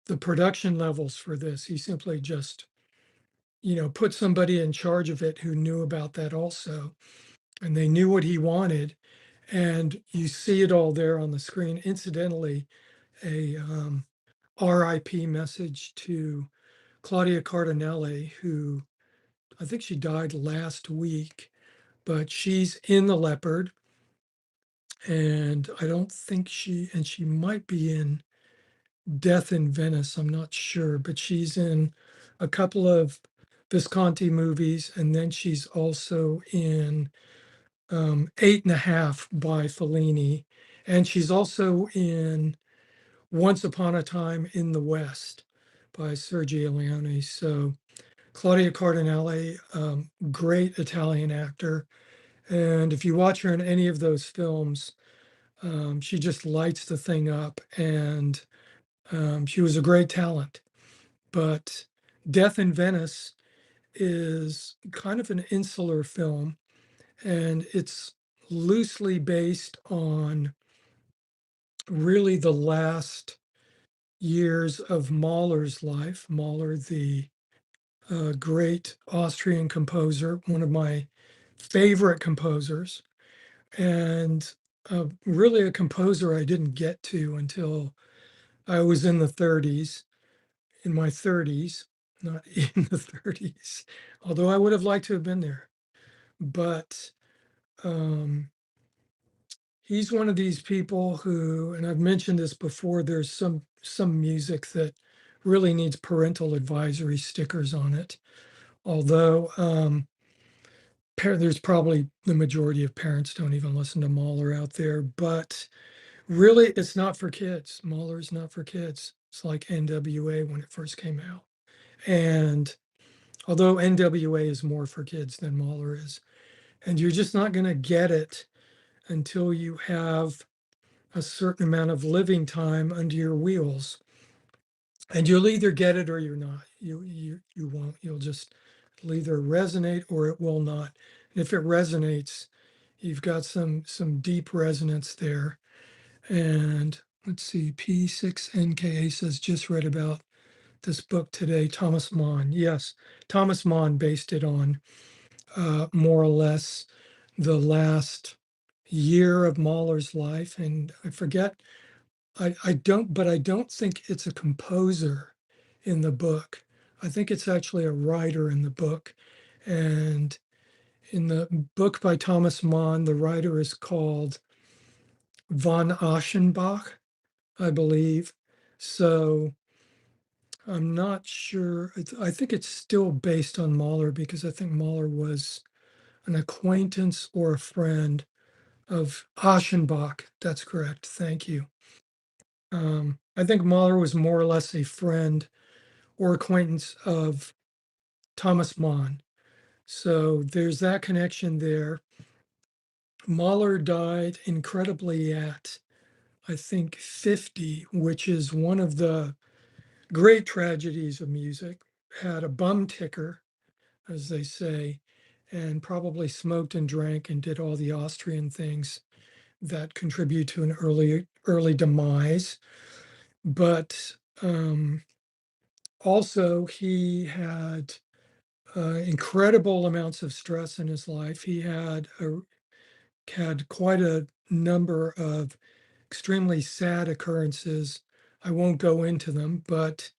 A: the production levels for this. He simply just, put somebody in charge of it who knew about that also. And they knew what he wanted. And you see it all there on the screen. Incidentally, a RIP message to Claudia Cardinale, who I think she died last week, but she's in The Leopard. And I don't think she might be in Death in Venice. I'm not sure, but she's in a couple of Visconti movies. And then she's also in Eight and a Half by Fellini. And she's also in Once Upon a Time in the West by Sergio Leone. So Claudia Cardinale, great Italian actor. And if you watch her in any of those films, she just lights the thing up. And she was a great talent. But Death in Venice is kind of an insular film, and it's loosely based on really the last years of Mahler's life. Mahler, the great Austrian composer, one of my favorite composers, and really a composer I didn't get to until I was in the 30s, in my 30s, not in the 30s, although I would have liked to have been there. But um, he's one of these people who, and I've mentioned this before, there's some music that really needs parental advisory stickers on it. Although there's probably the majority of parents don't even listen to Mahler out there, but really it's not for kids. Mahler's not for kids. It's like NWA when it first came out. And although NWA is more for kids than Mahler is, and you're just not going to get it until you have a certain amount of living time under your wheels. And you'll either get it or you're not. You won't. It'll either resonate or it will not. And if it resonates, you've got some deep resonance there. And let's see, P6NKA says just read about this book today, Thomas Mann. Yes, Thomas Mann based it on more or less the last year of Mahler's life. And I forget, but I don't think it's a composer in the book. I think it's actually a writer in the book. And in the book by Thomas Mann, the writer is called von Aschenbach, I believe. So I'm not sure. I think it's still based on Mahler because I think Mahler was an acquaintance or a friend of Aschenbach. That's correct. Thank you. I think Mahler was more or less a friend or acquaintance of Thomas Mann. So there's that connection there. Mahler died incredibly at, I think, 50, which is one of the great tragedies of music. Had a bum ticker, as they say, and probably smoked and drank and did all the Austrian things that contribute to an early demise. But also, he had incredible amounts of stress in his life. He had quite a number of extremely sad occurrences. I won't go into them, but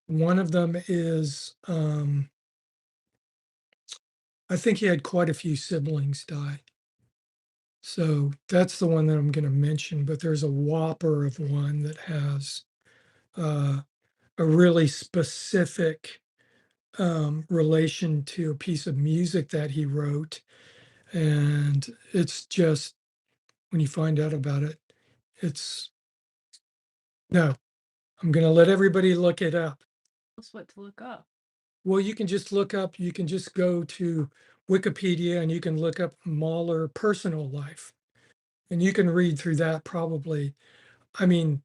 A: one of them is I think he had quite a few siblings die. So that's the one that I'm going to mention, but there's a whopper of one that has uh, a really specific relation to a piece of music that he wrote. And it's just, when you find out about it, it's no, I'm going to let everybody look it up.
B: That's what to look up.
A: Well, you can just look up, you can just go to Wikipedia and you can look up Mahler personal life. And you can read through that probably. I mean,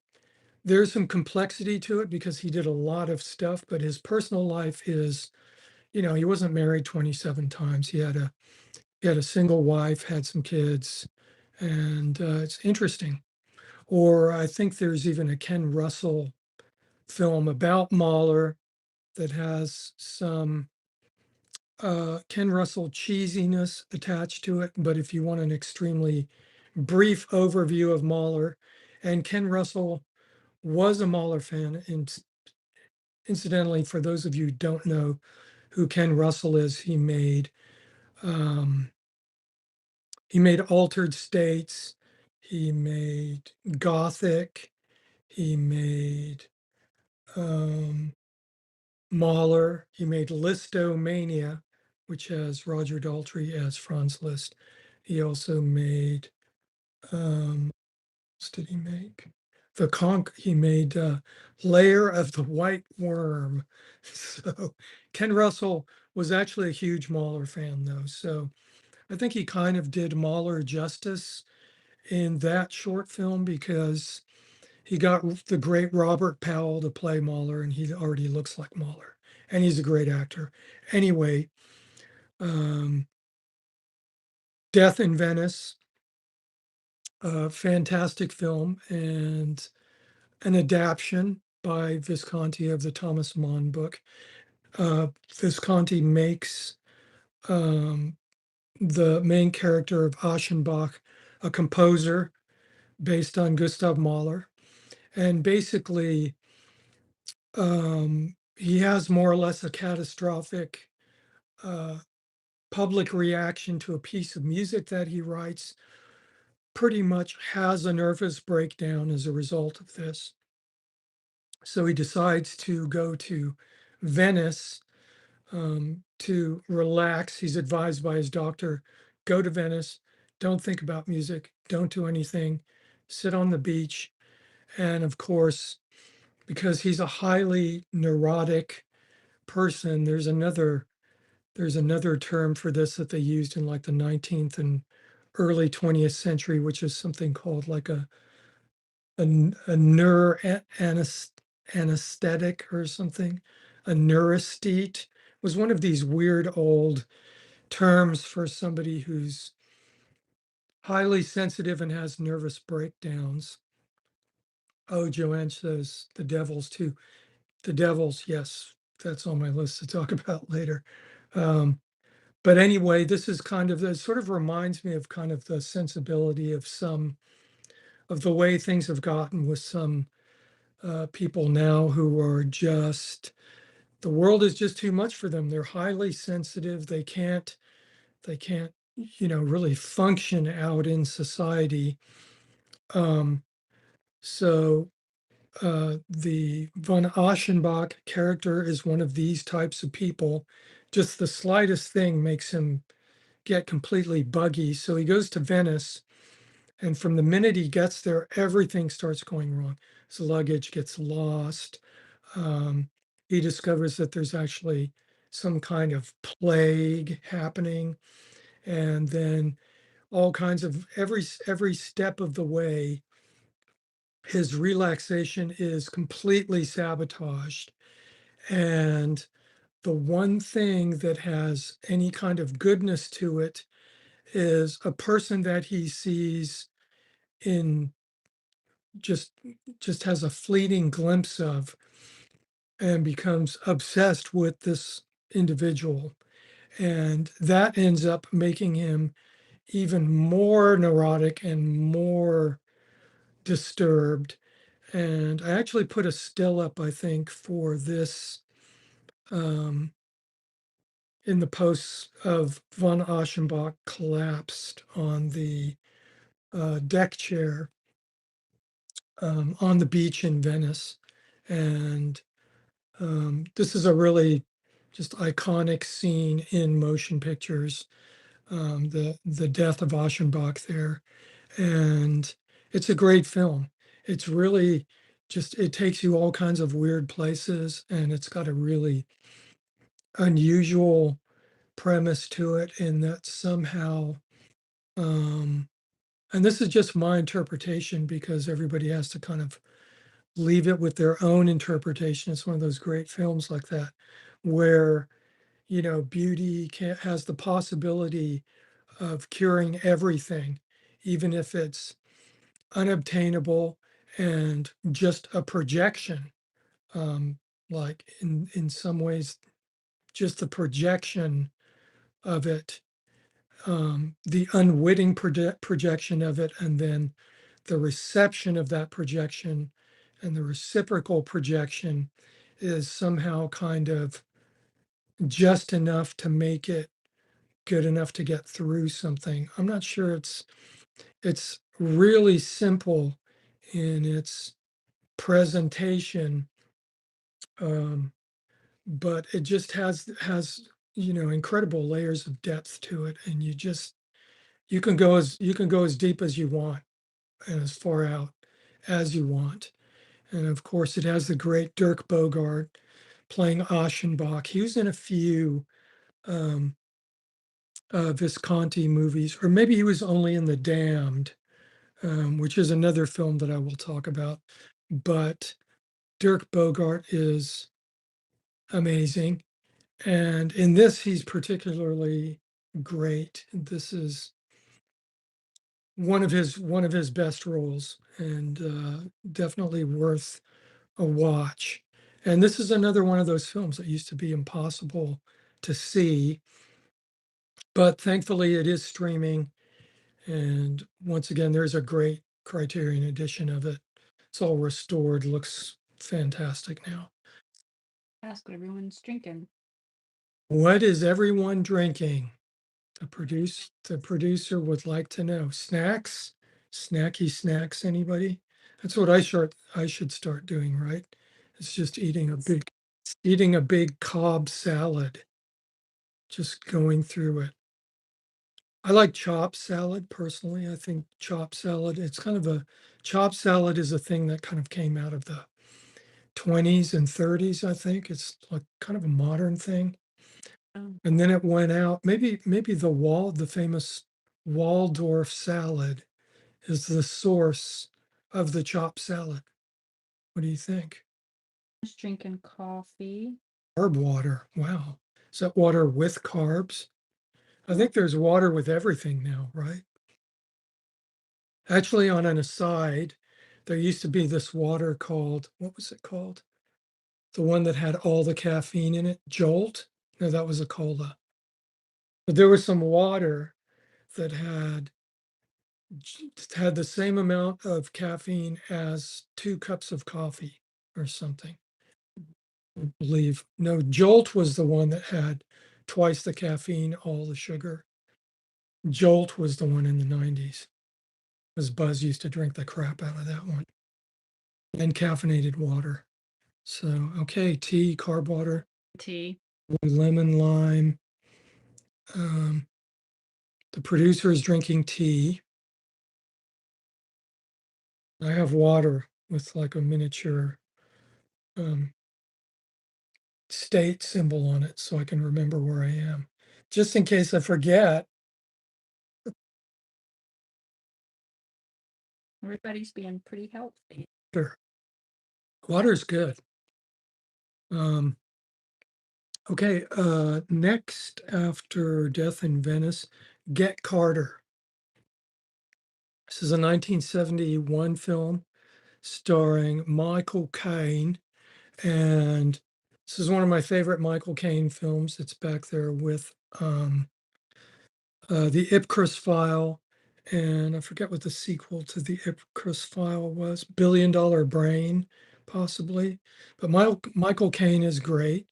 A: there's some complexity to it because he did a lot of stuff, but his personal life is, he wasn't married 27 times. He had a single wife, had some kids, and it's interesting. Or I think there's even a Ken Russell film about Mahler that has some Ken Russell cheesiness attached to it. But if you want an extremely brief overview of Mahler, and Ken Russell was a Mahler fan, and incidentally, for those of you who don't know who Ken Russell is, um, he made Altered States, he made Gothic, he made um, Mahler, he made Listomania, which has Roger Daltrey as Franz Liszt. He also made, what did he make? He made Lair of the White Worm. So Ken Russell was actually a huge Mahler fan, though. So I think he kind of did Mahler justice in that short film because he got the great Robert Powell to play Mahler, and he already looks like Mahler, and he's a great actor. Anyway, um, Death in Venice, a fantastic film, and an adaptation by Visconti of the Thomas Mann book. Visconti makes um, the main character of Aschenbach a composer based on Gustav Mahler. And basically, he has more or less a catastrophic uh, public reaction to a piece of music that he writes, pretty much has a nervous breakdown as a result of this. So he decides to go to Venice to relax. He's advised by his doctor, go to Venice, don't think about music, don't do anything, sit on the beach. And of course, because he's a highly neurotic person, there's another term for this that they used in like the 19th and early 20th century, which is something called like a anesthetic or something. A neurasthete was one of these weird old terms for somebody who's highly sensitive and has nervous breakdowns. Oh, Joanne says the devils too. The devils, yes, that's on my list to talk about later. Um, but anyway, this is kind of, it sort of reminds me of kind of the sensibility of some of the way things have gotten with some people now who are just, the world is just too much for them. They're highly sensitive. They can't, really function out in society. Um, so the von Aschenbach character is one of these types of people. Just the slightest thing makes him get completely buggy. So he goes to Venice, and from the minute he gets there, everything starts going wrong. His luggage gets lost. Um, he discovers that there's actually some kind of plague happening, and then all kinds of every step of the way, his relaxation is completely sabotaged. And the one thing that has any kind of goodness to it is a person that he sees in just just has a fleeting glimpse of and becomes obsessed with this individual. And that ends up making him even more neurotic and more disturbed. And I actually put a still up, I think, for this um, in the posts of von Aschenbach collapsed on the deck chair on the beach in Venice. And this is a really just iconic scene in motion pictures, the death of Aschenbach there. And it's a great film. It's really just, it takes you all kinds of weird places, and it's got a really unusual premise to it in that somehow, um, and this is just my interpretation because everybody has to kind of leave it with their own interpretation. It's one of those great films like that, where, beauty has the possibility of curing everything, even if it's unobtainable and just a projection. Um, like in some ways, just the projection of it, the unwitting projection of it, and then the reception of that projection and the reciprocal projection is somehow kind of just enough to make it good enough to get through something. I'm not sure it's really simple in its presentation, um, but it just has incredible layers of depth to it, and you can go as deep as you want and as far out as you want. And of course, it has the great Dirk Bogarde playing Aschenbach. He was in a few um, Visconti movies, or maybe he was only in The Damned, which is another film that I will talk about. But Dirk Bogarde is amazing. And in this, he's particularly great. This is one of his best roles, and definitely worth a watch. And this is another one of those films that used to be impossible to see, but thankfully it is streaming. And once again, there's a great Criterion edition of it. It's all restored, looks fantastic now.
B: Ask what everyone's drinking.
A: What is everyone drinking? The producer would like to know. Snacks? Snacky snacks, anybody? That's what I should start doing, right? It's just eating a big Cobb salad, just going through it. I like chopped salad personally. I think chopped salad, chopped salad is a thing that kind of came out of the 20s and 30s, I think. It's like kind of a modern thing.
B: Oh,
A: And then it went out. Maybe the famous Waldorf salad is the source of the chopped salad. What do you think?
B: just drinking coffee.
A: Carb water. Wow. Is that water with carbs? I think there's water with everything now, right? Actually, on an aside, there used to be this water called, what was it called? The one that had all the caffeine in it, Jolt? No, that was a cola. But there was some water that had the same amount of caffeine as 2 cups of coffee or something. I believe. No, Jolt was the one that had twice the caffeine, all the sugar. Jolt was the one in the 90s. Because Buzz used to drink the crap out of that one. And caffeinated water. So, okay, tea, carb water,
B: Tea.
A: lemon, lime. The producer is drinking tea. I have water with like a miniature state symbol on it so I can remember where I am. Just in case I forget.
B: Everybody's being pretty healthy.
A: Sure. Water's good. Um, okay, next after Death in Venice, Get Carter. This is a 1971 film starring Michael Caine, and this is one of my favorite Michael Caine films. It's back there with the Ipcris File, and I forget what the sequel to the Ipcris File was. Billion Dollar Brain, possibly. But Michael Caine is great.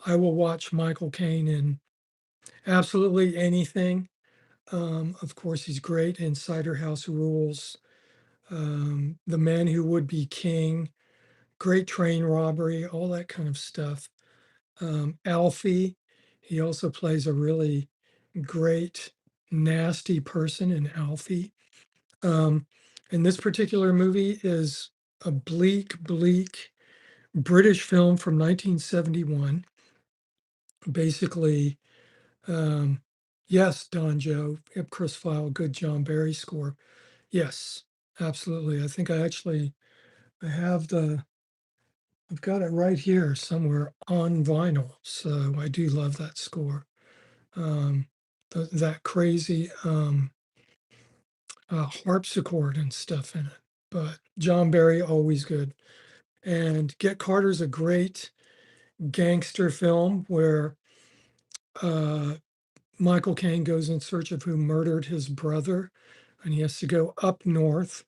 A: I will watch Michael Caine in absolutely anything. Of course, he's great in Cider House Rules, The Man Who Would Be King, Great Train Robbery, all that kind of stuff. Alfie, he also plays a really great, nasty person in Alfie. Um, and this particular movie is a bleak, bleak British film from 1971. Basically, yes, Don Joe, Ipcress File, good John Barry score. Yes, absolutely. I think I have I've got it right here somewhere on vinyl. So I do love that score. Um, that crazy harpsichord and stuff in it. But John Barry, always good. And Get Carter's a great gangster film where uh, Michael Caine goes in search of who murdered his brother, and he has to go up north.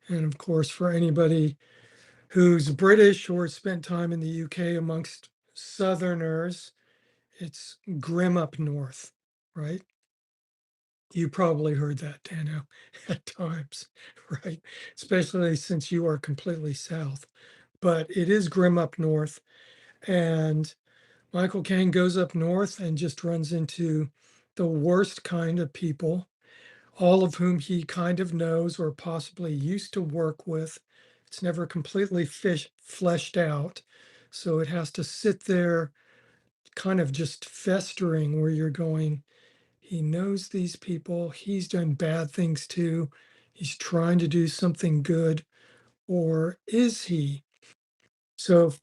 A: And of course, for anybody who's British or spent time in the UK amongst Southerners, it's grim up north, right? You probably heard that, Dano, at times, right? Especially since you are completely south. But it is grim up north. And Michael Caine goes up north and just runs into the worst kind of people, all of whom he kind of knows or possibly used to work with. It's never completely fleshed out. So it has to sit there kind of just festering where you're going, he knows these people, he's done bad things too, he's trying to do something good, or is he? So if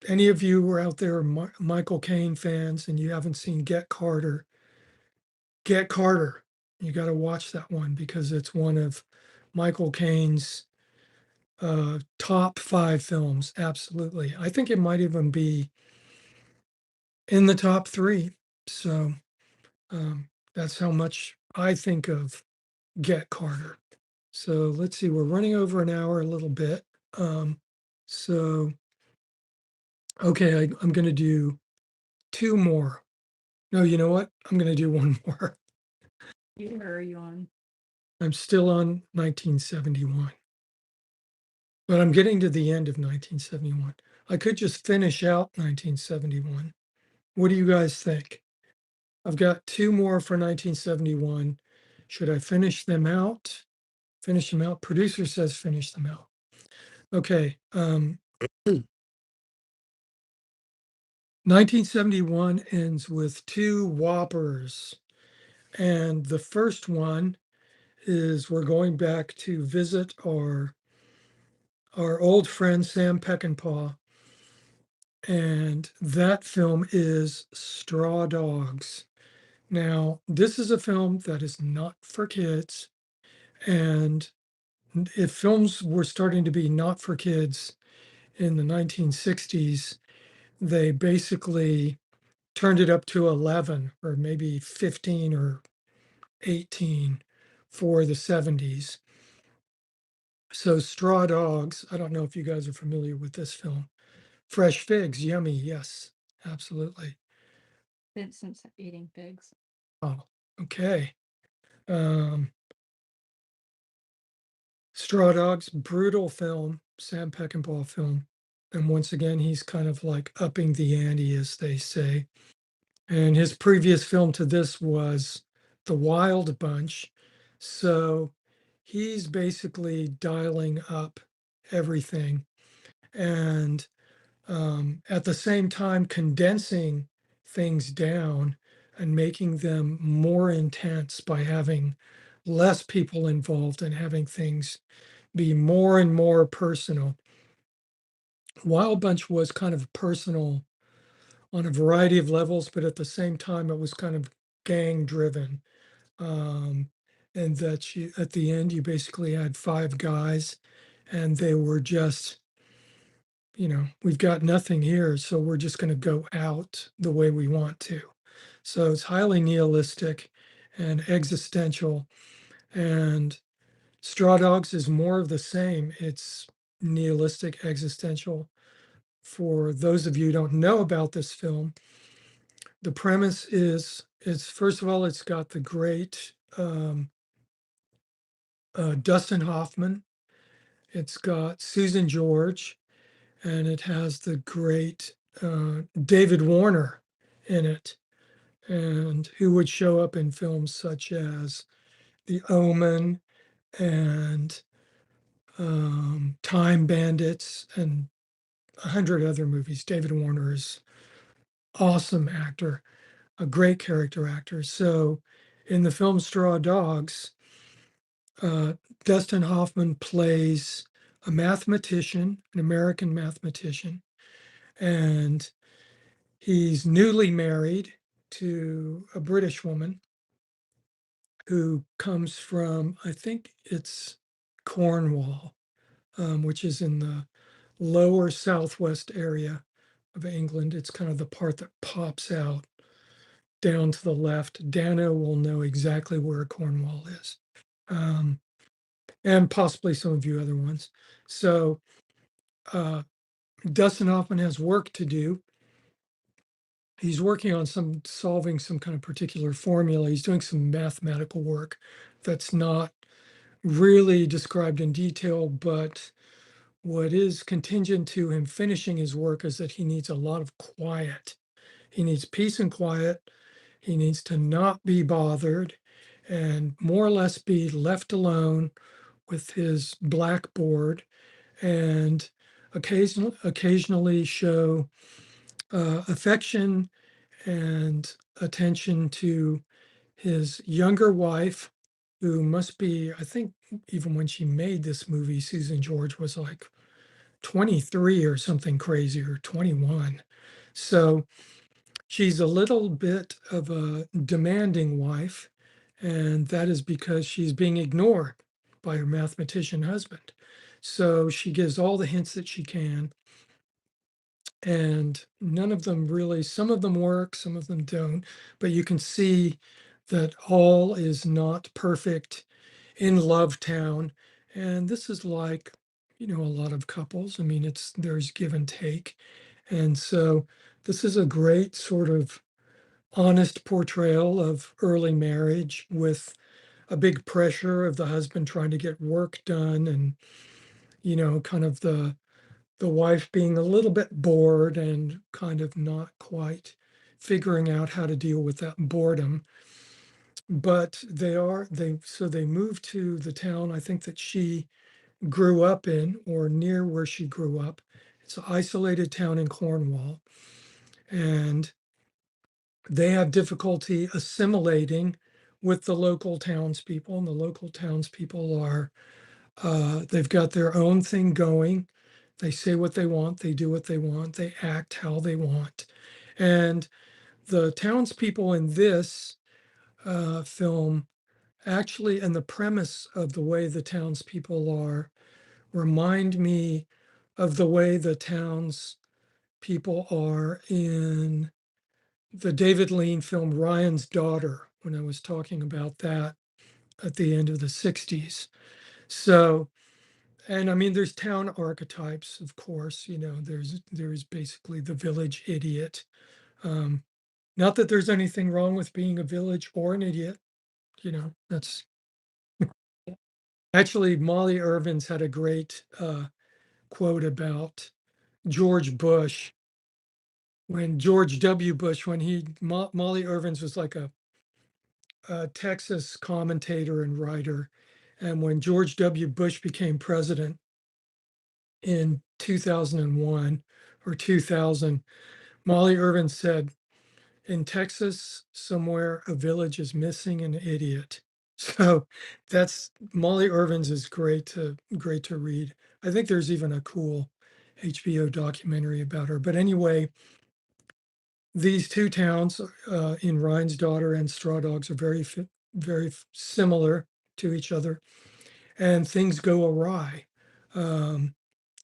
A: any of you are out there Michael Caine fans and you haven't seen Get Carter. You got to watch that one because it's one of Michael Caine's top 5 films. Absolutely. I think it might even be in the top 3. So that's how much I think of Get Carter. So let's see, we're running over an hour a little bit. So, okay, I'm going to do 2 more. No, you know what? I'm going to do 1 more.
B: Where are you on?
A: I'm still on 1971, but I'm getting to the end of 1971. I could just finish out 1971. What do you guys think? I've got 2 more for 1971. Should I finish them out? Finish them out. Producer says finish them out. Okay. 1971 ends with 2 whoppers. And the first one is we're going back to visit our old friend Sam Peckinpah. And that film is Straw Dogs. Now, this is a film that is not for kids. And if films were starting to be not for kids in the 1960s, they basically turned it up to 11 or maybe 15 or 18 for the 70s. So Straw Dogs, I don't know if you guys are familiar with this film. Fresh figs, yummy, yes, absolutely.
B: Vincent's eating pigs.
A: Oh, okay. Um, Straw Dogs, brutal film, Sam Peckinpah film. And once again, he's kind of like upping the ante, as they say. And his previous film to this was The Wild Bunch. So he's basically dialing up everything and at the same time condensing things down and making them more intense by having less people involved and having things be more and more personal. Wild Bunch was kind of personal on a variety of levels, but at the same time, it was kind of gang driven. Um, and that you, at the end, you basically had 5 guys and they were just, we've got nothing here, so we're just going to go out the way we want to. So it's highly nihilistic and existential. And Straw Dogs is more of the same. It's nihilistic, existential. For those of you who don't know about this film, the premise is it's first of all, it's got the great um, Dustin Hoffman. It's got Susan George, and it has the great David Warner in it, and who would show up in films such as The Omen and Time Bandits and 100 other movies. David Warner is awesome actor, a great character actor. So in the film Straw Dogs, uh, Dustin Hoffman plays a mathematician, an American mathematician, and he's newly married to a British woman who comes from, I think it's Cornwall, which is in the lower southwest area of England. It's kind of the part that pops out down to the left. Dano will know exactly where Cornwall is, um, and possibly some of you other ones. So uh, Dustin Hoffman has work to do. He's working on solving some kind of particular formula. He's doing some mathematical work that's not really described in detail, but what is contingent to him finishing his work is that he needs a lot of quiet. He needs peace and quiet. He needs to not be bothered and more or less be left alone with his blackboard and occasionally show affection and attention to his younger wife, who must be, I think, even when she made this movie, Susan George was like 23 or something crazy, or 21. So she's a little bit of a demanding wife, and that is because she's being ignored by her mathematician husband. So she gives all the hints that she can, and none of them really, some of them work, some of them don't, but you can see that all is not perfect in Love Town. And this is like, a lot of couples. I mean, there's give and take. And so this is a great sort of honest portrayal of early marriage with a big pressure of the husband trying to get work done, and kind of the wife being a little bit bored and kind of not quite figuring out how to deal with that boredom. But they move to the town, I think, that she grew up in, or near where she grew up. It's an isolated town in Cornwall, and they have difficulty assimilating with the local townspeople. And the local townspeople are, they've got their own thing going. They say what they want, they do what they want, they act how they want. And the townspeople in this film actually, and the premise of the way the townspeople are, remind me of the way the townspeople are in the David Lean film Ryan's Daughter, when I was talking about that at the end of the 60s. So, and I mean, there's town archetypes, of course, there's basically the village idiot. Um, Not that there's anything wrong with being a village or an idiot, that's actually Molly Irvin's had a great quote about George Bush, when George W. Bush, when Molly Irvin's was like a Texas commentator and writer. And when George W. Bush became president in 2001 or 2000, Molly Irvin said, in Texas, somewhere a village is missing an idiot. So that's Molly Irvin's is great to read. I think there's even a cool HBO documentary about her. But anyway, these two towns in Ryan's Daughter and Straw Dogs are very similar to each other, and things go awry. Um,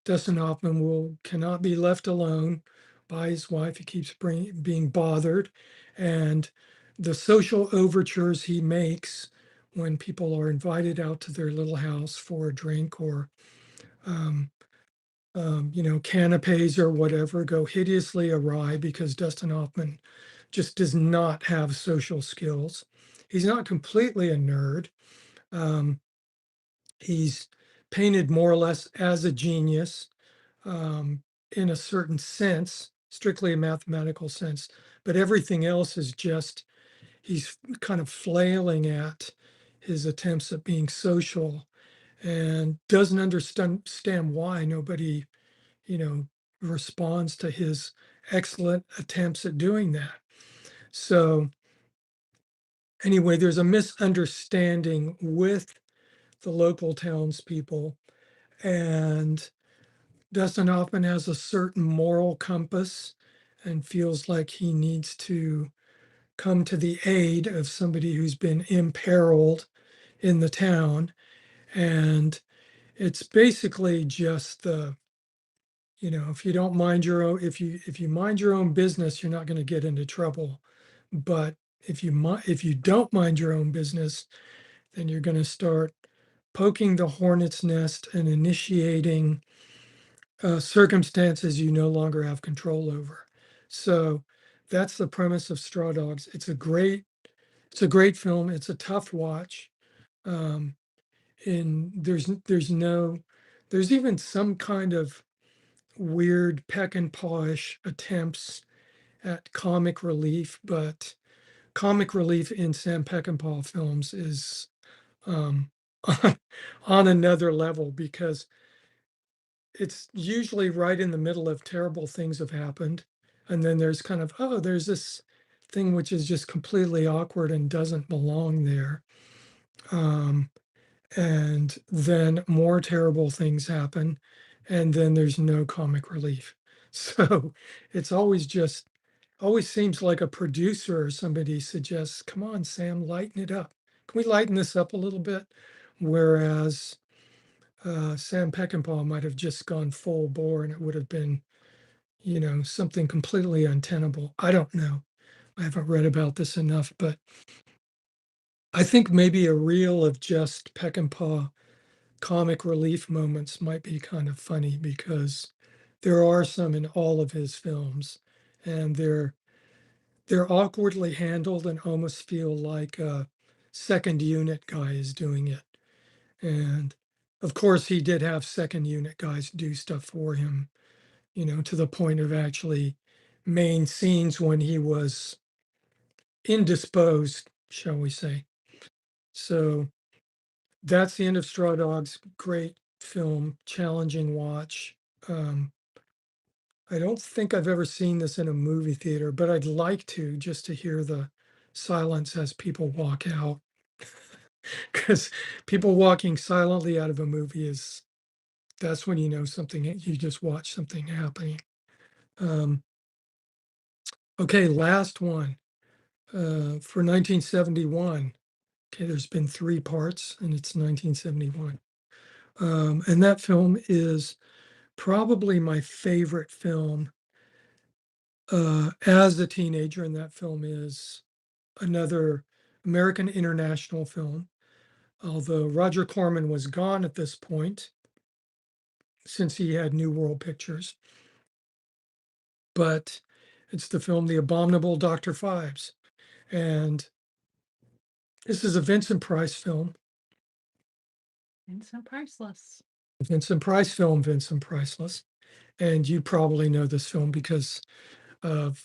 A: Dustin Hoffman cannot be left alone by his wife. He keeps being bothered, and the social overtures he makes when people are invited out to their little house for a drink or um, canapes or whatever go hideously awry because Dustin Hoffman just does not have social skills. He's not completely a nerd. Um, he's painted more or less as a genius in a certain sense, strictly a mathematical sense, but everything else is just he's kind of flailing at his attempts at being social and doesn't understand why nobody, you know, responds to his excellent attempts at doing that. So anyway, there's a misunderstanding with the local townspeople, and Dustin Hoffman has a certain moral compass and feels like he needs to come to the aid of somebody who's been imperiled in the town. And it's basically just the, if you don't mind your own, if you mind your own business, you're not going to get into trouble. But if you don't mind your own business, then you're going to start poking the hornet's nest and initiating circumstances you no longer have control over. So that's the premise of Straw Dogs. It's a great film. It's a tough watch. Um, and there's even some kind of weird Peckinpah-ish attempts at comic relief, but comic relief in Sam Peckinpah films is um, on another level because it's usually right in the middle of terrible things have happened. And then there's kind of, oh, there's this thing which is just completely awkward and doesn't belong there. Um, and then more terrible things happen. And then there's no comic relief. So it's always seems like a producer or somebody suggests, come on, Sam, lighten it up. Can we lighten this up a little bit? Whereas Sam Peckinpah might have just gone full bore and it would have been, something completely untenable. I don't know. I haven't read about this enough, but I think maybe a reel of just Peckinpah comic relief moments might be kind of funny because there are some in all of his films and they're awkwardly handled and almost feel like a second unit guy is doing it. And of course, he did have second unit guys do stuff for him, to the point of actually main scenes when he was indisposed, shall we say. So that's the end of Straw Dogs. Great film, challenging watch. Um, I don't think I've ever seen this in a movie theater, but I'd like to just to hear the silence as people walk out. Because people walking silently out of a movie that's when you know something, you just watch something happening. Um, okay, last one for 1971. Okay, there's been three parts and it's 1971. And that film is probably my favorite film as a teenager, and that film is another American international film. Although Roger Corman was gone at this point, since he had New World Pictures. But it's the film The Abominable Dr. Phibes. And this is a Vincent Price film.
B: And so priceless.
A: Vincent Price film, Vincent Priceless. And you probably know this film because of,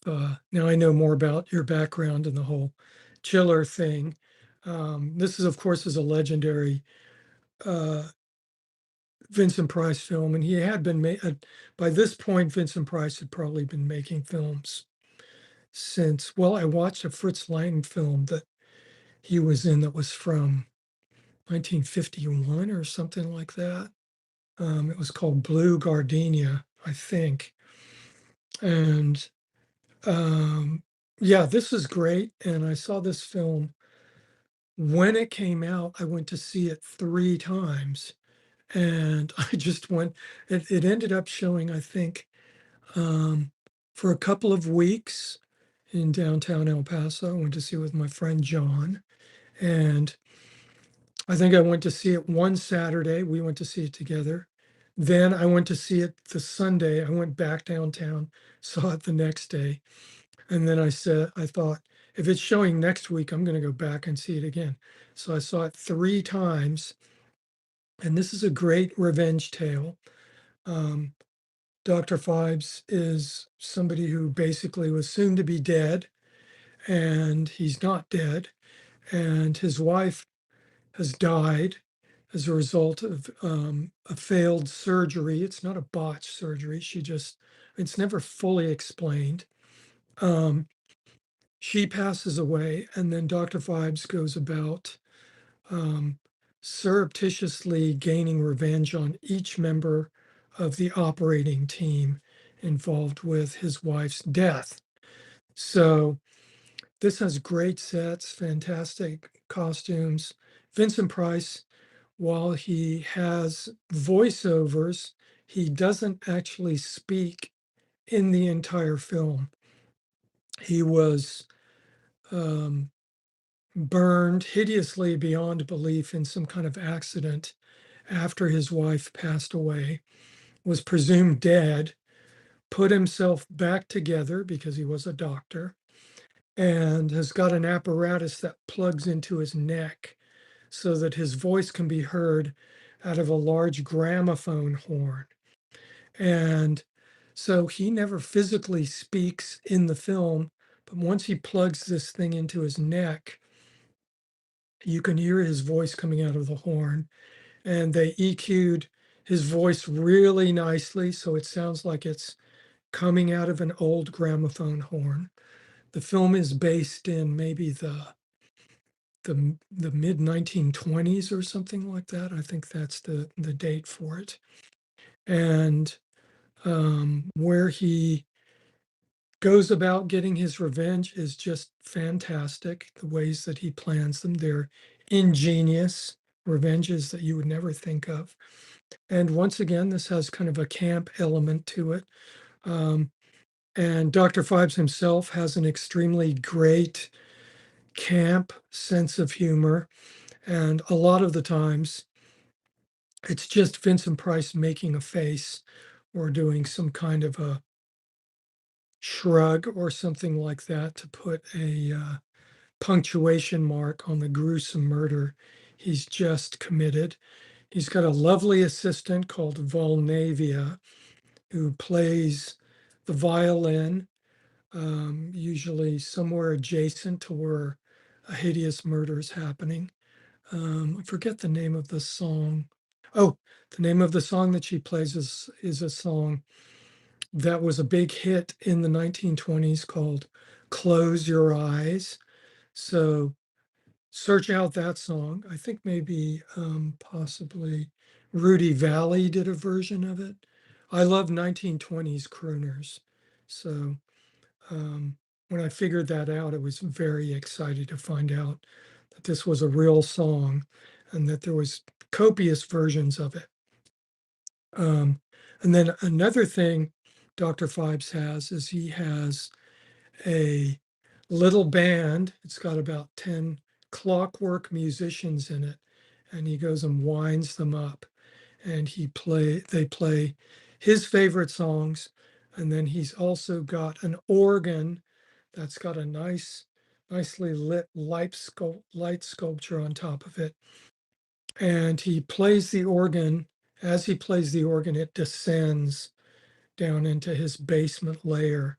A: now I know more about your background and the whole chiller thing. This is, of course, is a legendary Vincent Price film, and he had been by this point, Vincent Price had probably been making films since, well, I watched a Fritz Lang film that he was in that was from 1951 or something like that. It was called Blue Gardenia, I think. And yeah, this is great. And I saw this film when it came out. I went to see it three times. And I just went, it ended up showing, I think, for a couple of weeks in downtown El Paso. I went to see it with my friend John. And I think I went to see it one Saturday. We went to see it together. Then I went to see it the Sunday. I went back downtown, saw it the next day. And then I thought, if it's showing next week, I'm going to go back and see it again. So I saw it 3 times. And this is a great revenge tale. Um, Dr. Phibes is somebody who basically was soon to be dead, and he's not dead. And his wife has died as a result of a failed surgery. It's not a botched surgery. It's never fully explained. Um, she passes away, and then Dr. Phibes goes about um, surreptitiously gaining revenge on each member of the operating team involved with his wife's death. So this has great sets, fantastic costumes. Vincent Price, while he has voiceovers, he doesn't actually speak in the entire film. He was um, burned hideously beyond belief in some kind of accident after his wife passed away, was presumed dead, put himself back together because he was a doctor, and has got an apparatus that plugs into his neck so that his voice can be heard out of a large gramophone horn. And so he never physically speaks in the film, but once he plugs this thing into his neck, you can hear his voice coming out of the horn. And they EQ'd his voice really nicely, so it sounds like it's coming out of an old gramophone horn. The film is based in maybe the mid 1920s or something like that. I think that's the date for it. And where he goes about getting his revenge is just fantastic. The ways that he plans them, they're ingenious revenges that you would never think of. And once again, this has kind of a camp element to it. Um, and Dr. Phibes himself has an extremely great camp sense of humor. And a lot of the times, it's just Vincent Price making a face or doing some kind of a shrug or something like that to put a punctuation mark on the gruesome murder he's just committed. He's got a lovely assistant called Volnavia who plays the violin, usually somewhere adjacent to where a hideous murder is happening. I forget the name of the song. Oh, the name of the song that she plays is a song that was a big hit in the 1920s called Close Your Eyes. So search out that song. I think maybe possibly Rudy Valley did a version of it. I love 1920s crooners. So when I figured that out, I was very excited to find out that this was a real song and that there was copious versions of it. Um, and then another thing Dr. Phibes has is he has a little band. It's got about 10 clockwork musicians in it. And he goes and winds them up. And they play his favorite songs. And then he's also got an organ that's got a nicely lit light sculpture on top of it. And he plays the organ. As he plays the organ, it descends down into his basement layer.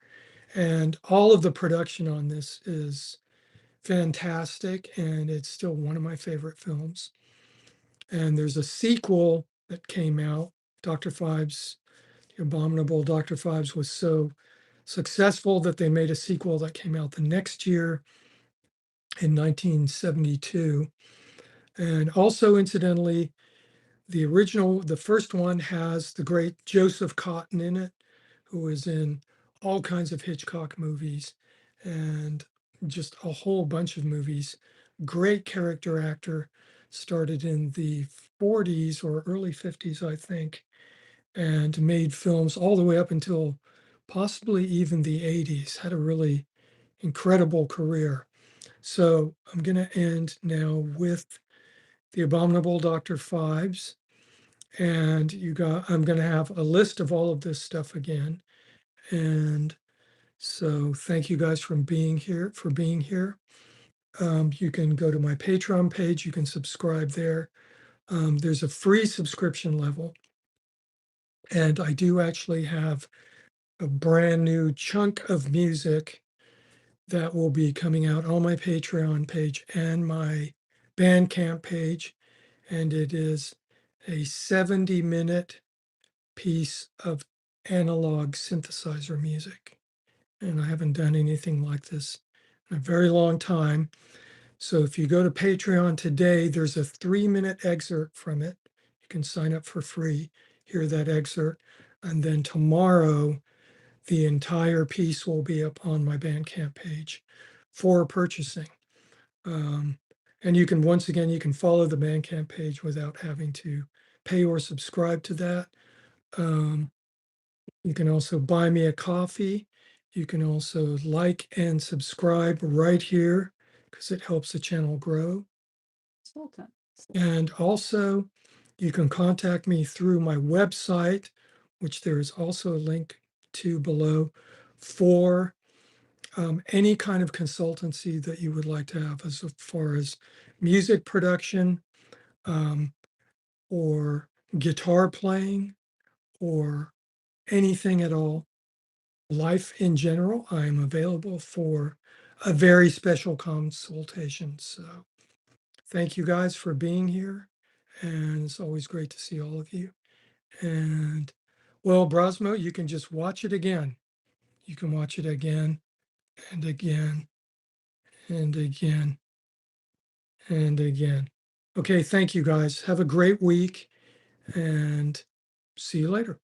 A: And all of the production on this is fantastic, and it's still one of my favorite films. And there's a sequel that came out, Dr. Phibes, The Abominable Dr. Phibes was so successful that they made a sequel that came out the next year in 1972. And also, incidentally, the first one has the great Joseph Cotton in it, who is in all kinds of Hitchcock movies and just a whole bunch of movies. Great character actor, started in the 40s or early 50s, I think, and made films all the way up until possibly even the 80s. Had a really incredible career. So I'm going to end now with The Abominable Dr. Phibes. And I'm going to have a list of all of this stuff again. And So thank you guys for being here. You can go to my Patreon page. You can subscribe there. There's a free subscription level, and I do actually have a brand new chunk of music that will be coming out on my Patreon page and my Bandcamp page. And it is a 70-minute piece of analog synthesizer music. And I haven't done anything like this in a very long time. So if you go to Patreon today, there's a 3-minute excerpt from it. You can sign up for free, hear that excerpt. And then tomorrow, the entire piece will be up on my Bandcamp page for purchasing. And you can, once again, you can follow the Bandcamp page without having to pay or subscribe to that. You can also buy me a coffee. You can also like and subscribe right here because it helps the channel grow.
B: Sultan.
A: And also, you can contact me through my website, which there is also a link to below, for any kind of consultancy that you would like to have as far as music production, or guitar playing, or anything at all. Life in general, I am available for a very special consultation. So thank you guys for being here. And it's always great to see all of you. And well, Brosmo, you can just watch it again. You can watch it again and again and again and again. Okay, thank you guys. Have a great week and see you later.